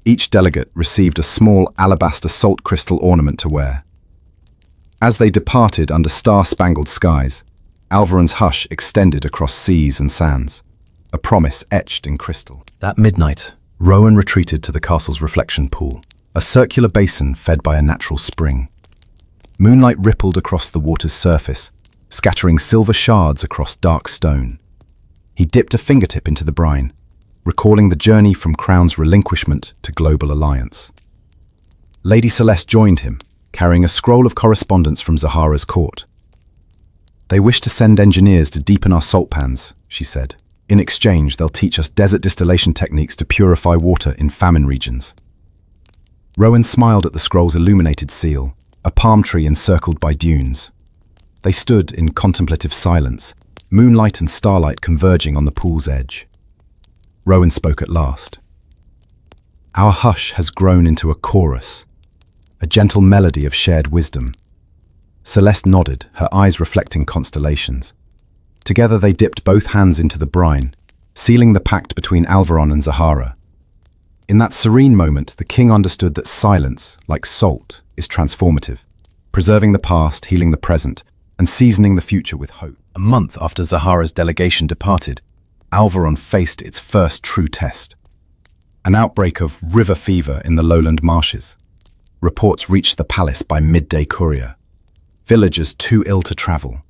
S1: Each delegate received a small alabaster salt crystal ornament to wear. As they departed under star-spangled skies, Alvaron's hush extended across seas and sands, a promise etched in crystal. That midnight, Rowan retreated to the castle's reflection pool, a circular basin fed by a natural spring. Moonlight rippled across the water's surface, scattering silver shards across dark stone. He dipped a fingertip into the brine, recalling the journey from Crown's relinquishment to global alliance. Lady Celeste joined him, carrying a scroll of correspondence from Zahara's court. "They wish to send engineers to deepen our salt pans," she said. "In exchange, they'll teach us desert distillation techniques to purify water in famine regions." Rowan smiled at the scroll's illuminated seal, a palm tree encircled by dunes. They stood in contemplative silence, moonlight and starlight converging on the pool's edge. Rowan spoke at last. "Our hush has grown into a chorus, a gentle melody of shared wisdom." Celeste nodded, her eyes reflecting constellations. Together they dipped both hands into the brine, sealing the pact between Alvaron and Zahara. In that serene moment, the king understood that silence, like salt, is transformative, preserving the past, healing the present, and seasoning the future with hope. A month after Zahara's delegation departed, Alvaron faced its first true test, an outbreak of river fever in the lowland marshes. Reports reached the palace by midday courier. Villagers too ill to travel.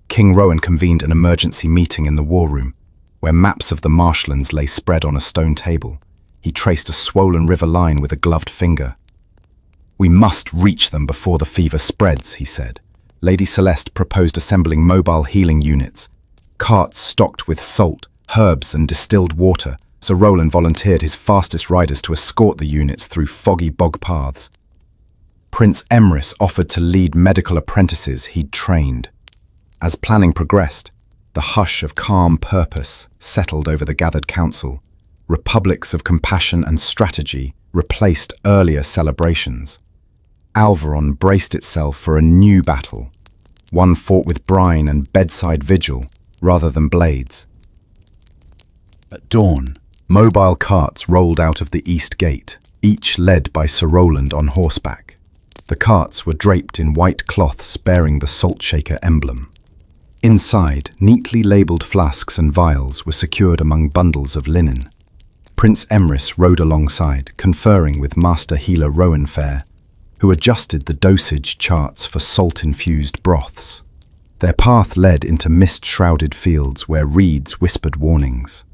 S1: King Rowan convened an emergency meeting in the war room, where maps of the marshlands lay spread on a stone table. He traced a swollen river line with a gloved finger. "We must reach them before the fever spreads," he said. Lady Celeste proposed assembling mobile healing units, carts stocked with salt, herbs and distilled water, so Roland volunteered his fastest riders to escort the units through foggy bog paths. Prince Emrys offered to lead medical apprentices he'd trained. As planning progressed, the hush of calm purpose settled over the gathered council. Republics of compassion and strategy replaced earlier celebrations. Alvaron braced itself for a new battle, one fought with brine and bedside vigil rather than blades. At dawn, mobile carts rolled out of the east gate, each led by Sir Roland on horseback. The carts were draped in white cloths bearing the salt shaker emblem. Inside, neatly labelled flasks and vials were secured among bundles of linen. Prince Emrys rode alongside, conferring with Master Healer Rowan III, who adjusted the dosage charts for salt-infused broths. Their path led into mist-shrouded fields where reeds whispered warnings.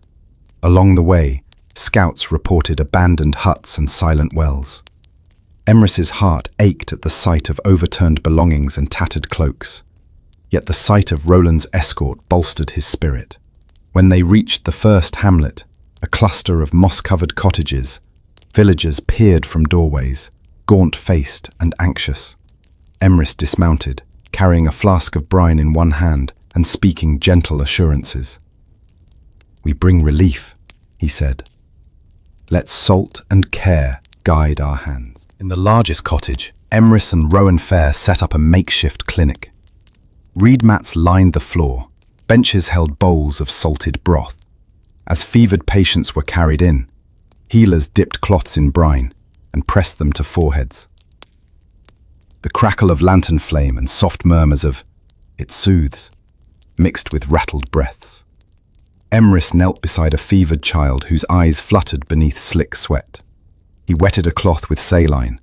S1: Along the way, scouts reported abandoned huts and silent wells. Emrys's heart ached at the sight of overturned belongings and tattered cloaks. Yet the sight of Roland's escort bolstered his spirit. When they reached the first hamlet, a cluster of moss-covered cottages, villagers peered from doorways, gaunt-faced and anxious. Emrys dismounted, carrying a flask of brine in one hand and speaking gentle assurances. "We bring relief," he said. "Let salt and care guide our hands." In the largest cottage, Emrys and Rowan III set up a makeshift clinic. Reed mats lined the floor, benches held bowls of salted broth. As fevered patients were carried in, healers dipped cloths in brine and pressed them to foreheads. The crackle of lantern flame and soft murmurs of "it soothes" mixed with rattled breaths. Emrys knelt beside a fevered child whose eyes fluttered beneath slick sweat. He wetted a cloth with saline,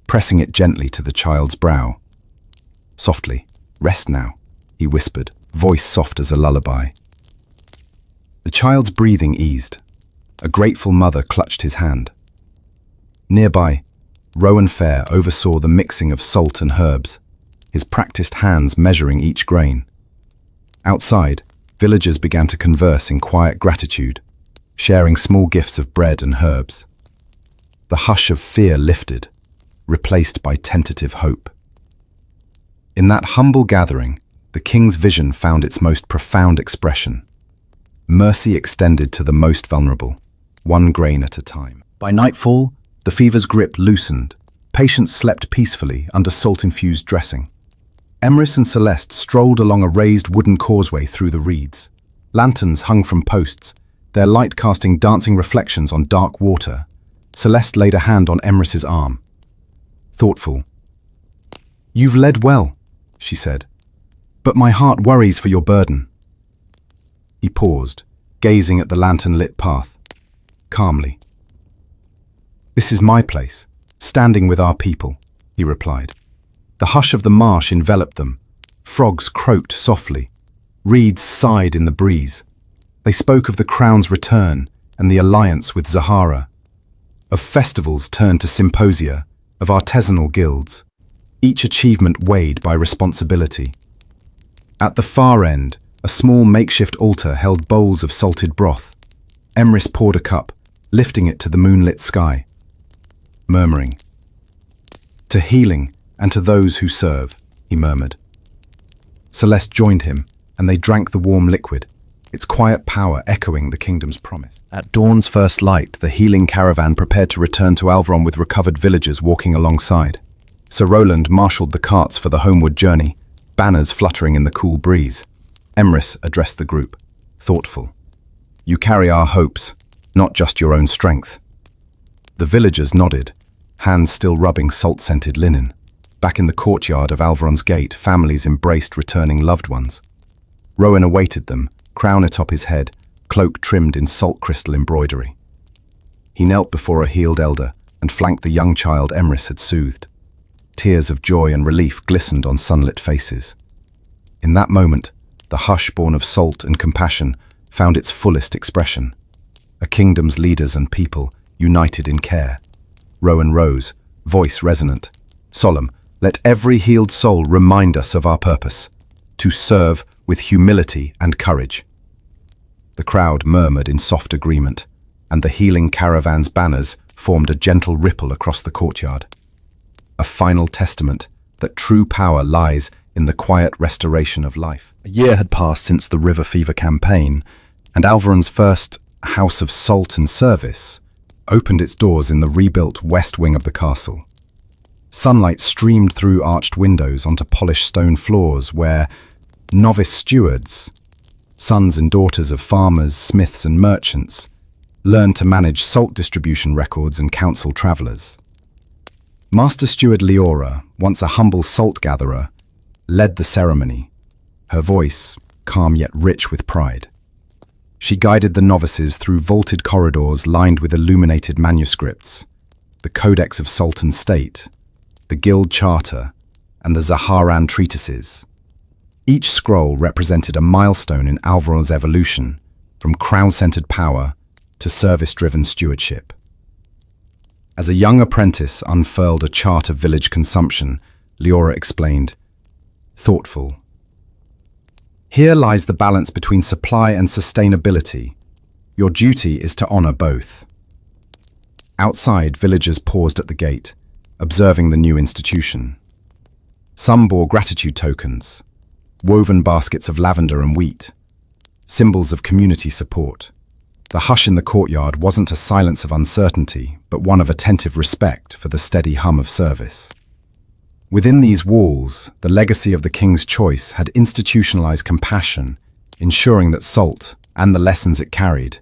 S1: pressing it gently to the child's brow. "Softly, rest now," he whispered, voice soft as a lullaby. The child's breathing eased. A grateful mother clutched his hand. Nearby, Rowan III oversaw the mixing of salt and herbs, his practiced hands measuring each grain. Outside, villagers began to converse in quiet gratitude, sharing small gifts of bread and herbs. The hush of fear lifted, replaced by tentative hope. In that humble gathering, the king's vision found its most profound expression. Mercy extended to the most vulnerable, one grain at a time. By nightfall, the fever's grip loosened. Patients slept peacefully under salt-infused dressing. Emrys and Celeste strolled along a raised wooden causeway through the reeds. Lanterns hung from posts, their light casting dancing reflections on dark water. Celeste laid a hand on Emrys's arm. Thoughtful. "You've led well," she said, "but my heart worries for your burden." He paused, gazing at the lantern-lit path, calmly. "This is my place, standing with our people," he replied. The hush of the marsh enveloped them. Frogs croaked softly. Reeds sighed in the breeze. They spoke of the crown's return and the alliance with Zahara, of festivals turned to symposia, of artisanal guilds, each achievement weighed by responsibility. At the far end, a small makeshift altar held bowls of salted broth. Emrys poured a cup, lifting it to the moonlit sky, murmuring, "To healing and to those who serve," he murmured. Celeste joined him, and they drank the warm liquid, its quiet power echoing the kingdom's promise. At dawn's first light, the healing caravan prepared to return to Alvaron with recovered villagers walking alongside. Sir Roland marshalled the carts for the homeward journey, banners fluttering in the cool breeze. Emrys addressed the group, thoughtful. "You carry our hopes, not just your own strength." The villagers nodded, hands still rubbing salt-scented linen. Back in the courtyard of Alvaron's gate, families embraced returning loved ones. Rowan awaited them, crown atop his head, cloak trimmed in salt crystal embroidery. He knelt before a healed elder and flanked the young child Emrys had soothed. Tears of joy and relief glistened on sunlit faces. In that moment, the hush born of salt and compassion found its fullest expression. A kingdom's leaders and people united in care. Rowan rose, voice resonant, solemn. Let every healed soul remind us of our purpose, to serve with humility and courage. The crowd murmured in soft agreement, and the healing caravan's banners formed a gentle ripple across the courtyard. A final testament that true power lies in the quiet restoration of life. A year had passed since the River Fever campaign, and Alvaron's first House of Salt and Service opened its doors in the rebuilt west wing of the castle. Sunlight streamed through arched windows onto polished stone floors where novice stewards, sons and daughters of farmers, smiths and merchants, learned to manage salt distribution records and counsel travelers. Master Steward Leora, once a humble salt gatherer, led the ceremony, her voice calm yet rich with pride. She guided the novices through vaulted corridors lined with illuminated manuscripts, the Codex of Salt and State, the Guild Charter, and the Zaharan treatises. Each scroll represented a milestone in Alvaron's evolution, from crown-centered power to service-driven stewardship. As a young apprentice unfurled a chart of village consumption, Leora explained, thoughtful. Here lies the balance between supply and sustainability. Your duty is to honor both. Outside, villagers paused at the gate, observing the new institution. Some bore gratitude tokens, woven baskets of lavender and wheat, symbols of community support. The hush in the courtyard wasn't a silence of uncertainty, but one of attentive respect for the steady hum of service. Within these walls, the legacy of the king's choice had institutionalized compassion, ensuring that salt, and the lessons it carried,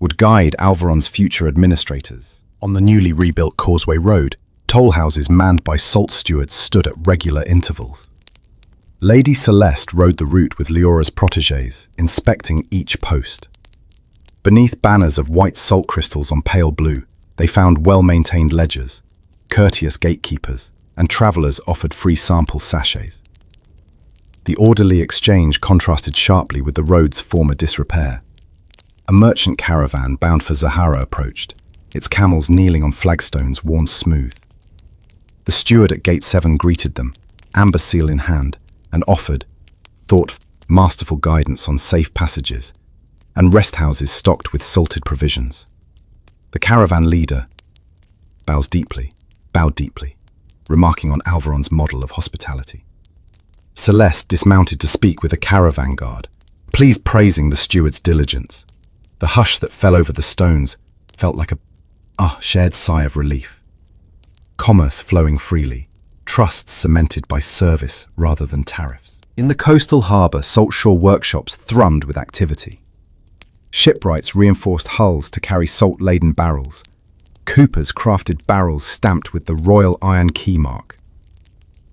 S1: would guide Alvaron's future administrators. On the newly rebuilt Causeway Road, toll houses manned by salt stewards stood at regular intervals. Lady Celeste rode the route with Leora's protégés, inspecting each post. Beneath banners of white salt crystals on pale blue, they found well-maintained ledgers, courteous gatekeepers, and travelers offered free sample sachets. The orderly exchange contrasted sharply with the road's former disrepair. A merchant caravan bound for Zahara approached, its camels kneeling on flagstones worn smooth. The steward at Gate 7 greeted them, amber seal in hand, and offered, masterful guidance on safe passages, and rest houses stocked with salted provisions. The caravan leader bowed deeply, remarking on Alvaron's model of hospitality. Celeste dismounted to speak with a caravan guard, pleased praising the steward's diligence. The hush that fell over the stones felt like a shared sigh of relief. Commerce flowing freely, trust cemented by service rather than tariffs. In the coastal harbour, saltshore workshops thrummed with activity. Shipwrights reinforced hulls to carry salt-laden barrels. Coopers crafted barrels stamped with the Royal Iron Key mark.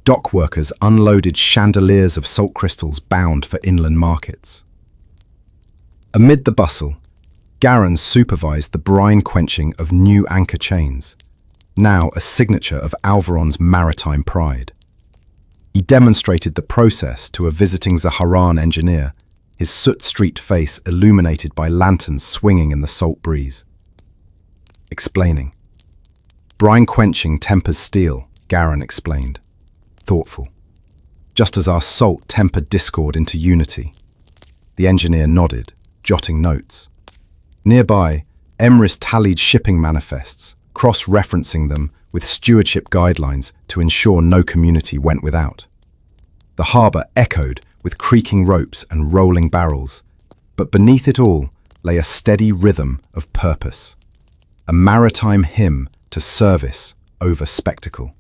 S1: Dock workers unloaded chandeliers of salt crystals bound for inland markets. Amid the bustle, Garin supervised the brine quenching of new anchor chains, now a signature of Alvaron's maritime pride. He demonstrated the process to a visiting Zaharan engineer, his soot-streaked face illuminated by lanterns swinging in the salt breeze. Explaining. Brine quenching tempers steel, Garin explained, thoughtful. Just as our salt tempered discord into unity. The engineer nodded, jotting notes. Nearby, Emrys tallied shipping manifests, cross-referencing them with stewardship guidelines to ensure no community went without. The harbour echoed with creaking ropes and rolling barrels, but beneath it all lay a steady rhythm of purpose. A maritime hymn to service over spectacle.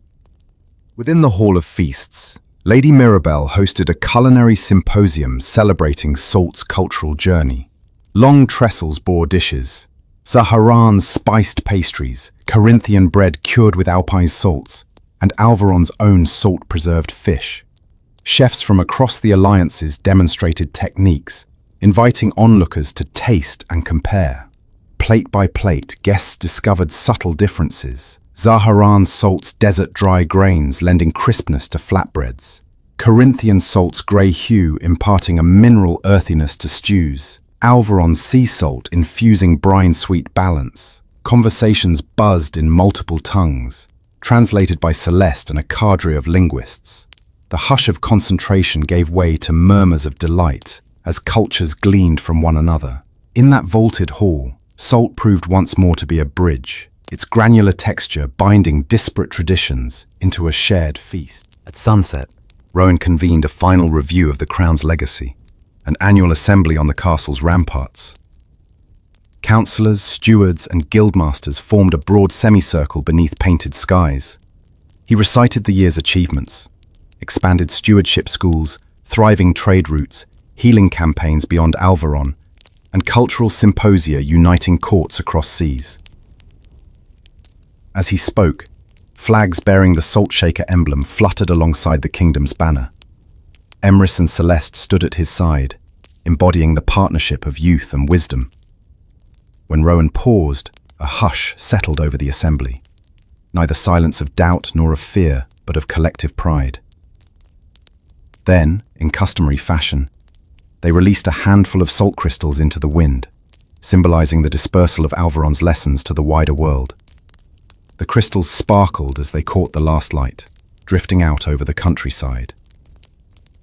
S1: Within the Hall of Feasts, Lady Mirabelle hosted a culinary symposium celebrating salt's cultural journey. Long trestles bore dishes, Zaharan spiced pastries, Corinthian bread cured with alpine salts, and Alvaron's own salt-preserved fish. Chefs from across the alliances demonstrated techniques, inviting onlookers to taste and compare. Plate by plate, guests discovered subtle differences, Zaharan salt's desert dry grains lending crispness to flatbreads. Corinthian salt's grey hue imparting a mineral earthiness to stews. Alvaron's sea salt infusing brine-sweet balance. Conversations buzzed in multiple tongues, translated by Celeste and a cadre of linguists. The hush of concentration gave way to murmurs of delight as cultures gleaned from one another. In that vaulted hall, salt proved once more to be a bridge, its granular texture binding disparate traditions into a shared feast. At sunset, Rowan convened a final review of the Crown's legacy, an annual assembly on the castle's ramparts. Councillors, stewards, and guildmasters formed a broad semicircle beneath painted skies. He recited the year's achievements, expanded stewardship schools, thriving trade routes, healing campaigns beyond Alvaron, and cultural symposia uniting courts across seas. As he spoke, flags bearing the Salt Shaker emblem fluttered alongside the kingdom's banner. Emrys and Celeste stood at his side, embodying the partnership of youth and wisdom. When Rowan paused, a hush settled over the assembly, neither silence of doubt nor of fear, but of collective pride. Then, in customary fashion, they released a handful of salt crystals into the wind, symbolizing the dispersal of Alvaron's lessons to the wider world. The crystals sparkled as they caught the last light, drifting out over the countryside.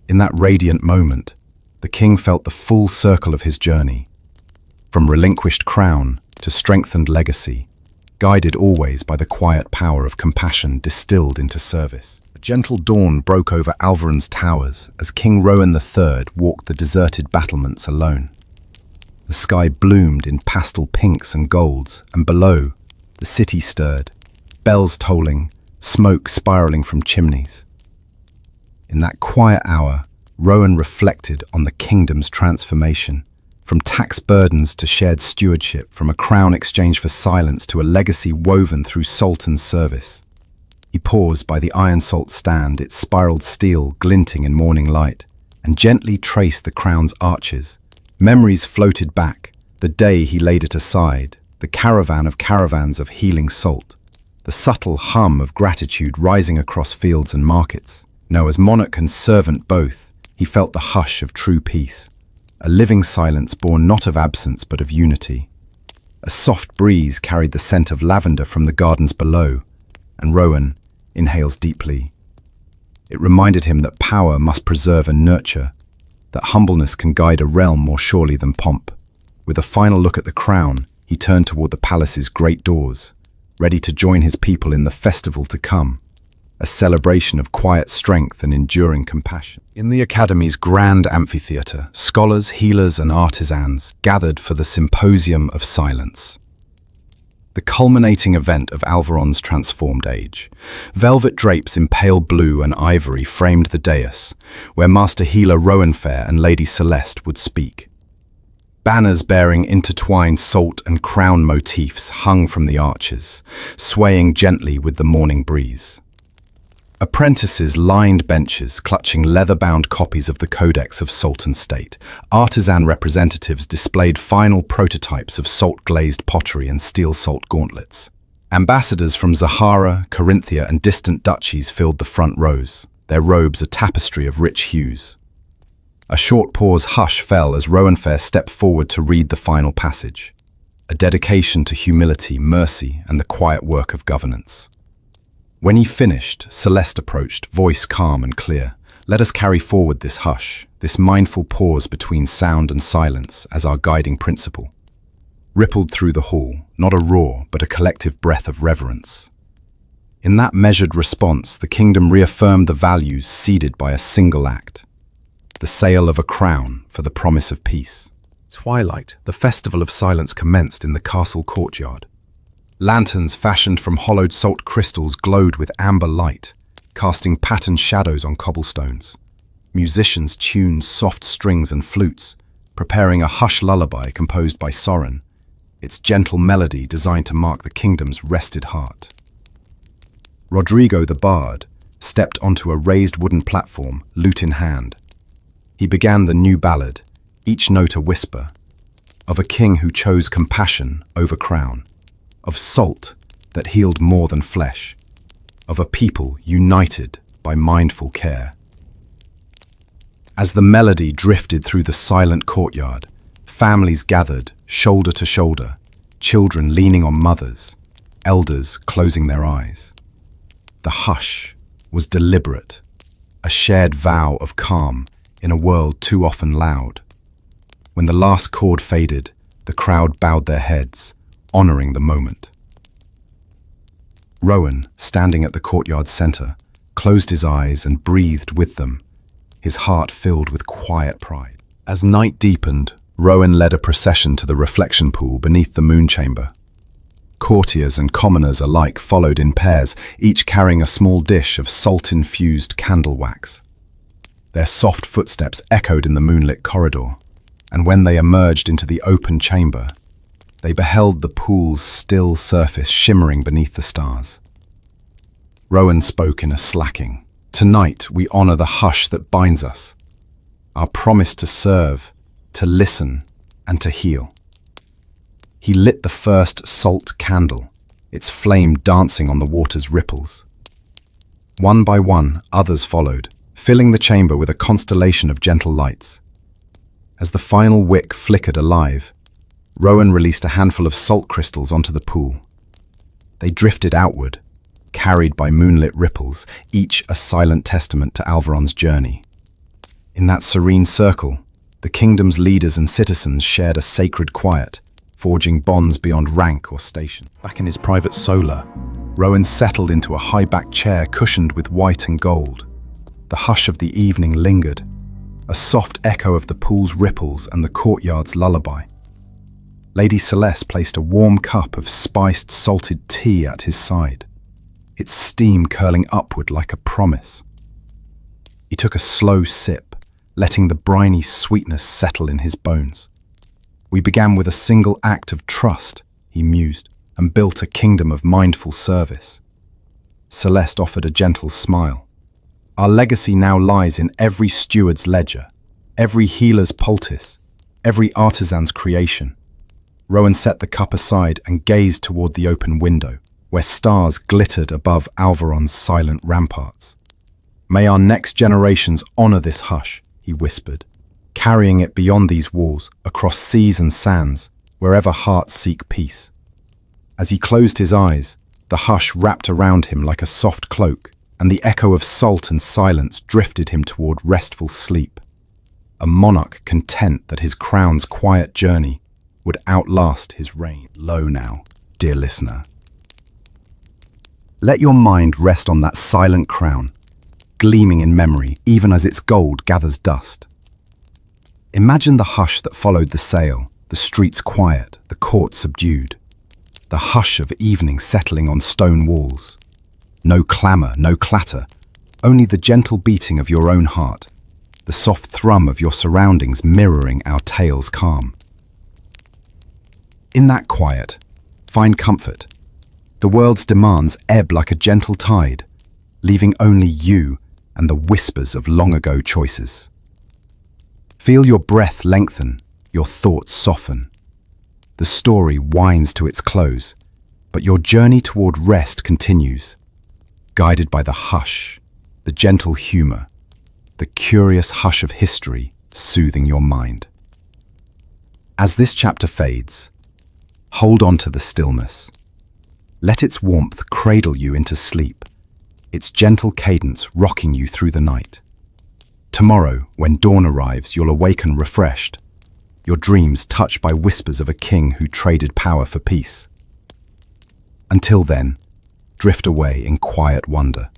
S1: In that radiant moment, the king felt the full circle of his journey, from relinquished crown to strengthened legacy, guided always by the quiet power of compassion distilled into service. A gentle dawn broke over Alvaron's towers as King Rowan III walked the deserted battlements alone. The sky bloomed in pastel pinks and golds, and below, the city stirred, bells tolling, smoke spiraling from chimneys. In that quiet hour, Rowan reflected on the kingdom's transformation, from tax burdens to shared stewardship, from a crown exchanged for silence to a legacy woven through salt and service. He paused by the iron salt stand, its spiraled steel glinting in morning light, and gently traced the crown's arches. Memories floated back, the day he laid it aside, the caravan of caravans of healing salt, the subtle hum of gratitude rising across fields and markets. Now, as monarch and servant both, he felt the hush of true peace, a living silence born not of absence but of unity. A soft breeze carried the scent of lavender from the gardens below, and Rowan inhales deeply. It reminded him that power must preserve and nurture, that humbleness can guide a realm more surely than pomp. With a final look at the crown, he turned toward the palace's great doors, ready to join his people in the festival to come, a celebration of quiet strength and enduring compassion. In the Academy's grand amphitheatre, scholars, healers, and artisans gathered for the Symposium of Silence, the culminating event of Alvaron's transformed age. Velvet drapes in pale blue and ivory framed the dais, where Master Healer Rowan III and Lady Celeste would speak. Banners bearing intertwined salt and crown motifs hung from the arches, swaying gently with the morning breeze. Apprentices lined benches, clutching leather-bound copies of the Codex of Salt and State. Artisan representatives displayed final prototypes of salt-glazed pottery and steel salt gauntlets. Ambassadors from Zahara, Corinthia, and distant duchies filled the front rows, their robes a tapestry of rich hues. A short hush fell as Rowan III stepped forward to read the final passage, a dedication to humility, mercy, and the quiet work of governance. When he finished, Celeste approached, voice calm and clear. Let us carry forward this hush, this mindful pause between sound and silence as our guiding principle. Rippled through the hall, not a roar, but a collective breath of reverence. In that measured response, the kingdom reaffirmed the values seeded by a single act, the sale of a crown for the promise of peace. Twilight, the festival of silence commenced in the castle courtyard. Lanterns fashioned from hollowed salt crystals glowed with amber light, casting patterned shadows on cobblestones. Musicians tuned soft strings and flutes, preparing a hush lullaby composed by Soren, its gentle melody designed to mark the kingdom's rested heart. Rodrigo the bard stepped onto a raised wooden platform, lute in hand. He began the new ballad, each note a whisper, of a king who chose compassion over crown, of salt that healed more than flesh, of a people united by mindful care. As the melody drifted through the silent courtyard, families gathered, shoulder to shoulder, children leaning on mothers, elders closing their eyes. The hush was deliberate, a shared vow of calm in a world too often loud. When the last chord faded, the crowd bowed their heads, honoring the moment. Rowan, standing at the courtyard's center, closed his eyes and breathed with them, his heart filled with quiet pride. As night deepened, Rowan led a procession to the reflection pool beneath the moon chamber. Courtiers and commoners alike followed in pairs, each carrying a small dish of salt-infused candle wax. Their soft footsteps echoed in the moonlit corridor, and when they emerged into the open chamber, they beheld the pool's still surface shimmering beneath the stars. Rowan spoke in a slacking. Tonight we honor the hush that binds us, our promise to serve, to listen, and to heal. He lit the first salt candle, its flame dancing on the water's ripples. One by one, others followed, filling the chamber with a constellation of gentle lights. As the final wick flickered alive, Rowan released a handful of salt crystals onto the pool. They drifted outward, carried by moonlit ripples, each a silent testament to Alvaron's journey. In that serene circle, the kingdom's leaders and citizens shared a sacred quiet, forging bonds beyond rank or station. Back in his private solar, Rowan settled into a high-backed chair cushioned with white and gold. The hush of the evening lingered, a soft echo of the pool's ripples and the courtyard's lullaby. Lady Celeste placed a warm cup of spiced salted tea at his side, its steam curling upward like a promise. He took a slow sip, letting the briny sweetness settle in his bones. We began with a single act of trust, he mused, and built a kingdom of mindful service. Celeste offered a gentle smile. Our legacy now lies in every steward's ledger, every healer's poultice, every artisan's creation. Rowan set the cup aside and gazed toward the open window, where stars glittered above Alvaron's silent ramparts. May our next generations honor this hush, he whispered, carrying it beyond these walls, across seas and sands, wherever hearts seek peace. As he closed his eyes, the hush wrapped around him like a soft cloak, and the echo of salt and silence drifted him toward restful sleep. A monarch content that his crown's quiet journey would outlast his reign. Lo now, dear listener. Let your mind rest on that silent crown, gleaming in memory even as its gold gathers dust. Imagine the hush that followed the sail, the streets quiet, the court subdued. The hush of evening settling on stone walls. No clamour, no clatter, only the gentle beating of your own heart, the soft thrum of your surroundings mirroring our tale's calm. In that quiet, find comfort. The world's demands ebb like a gentle tide, leaving only you and the whispers of long-ago choices. Feel your breath lengthen, your thoughts soften. The story winds to its close, but your journey toward rest continues, guided by the hush, the gentle humor, the curious hush of history soothing your mind. As this chapter fades, hold on to the stillness. Let its warmth cradle you into sleep, its gentle cadence rocking you through the night. Tomorrow, when dawn arrives, you'll awaken refreshed, your dreams touched by whispers of a king who traded power for peace. Until then, drift away in quiet wonder,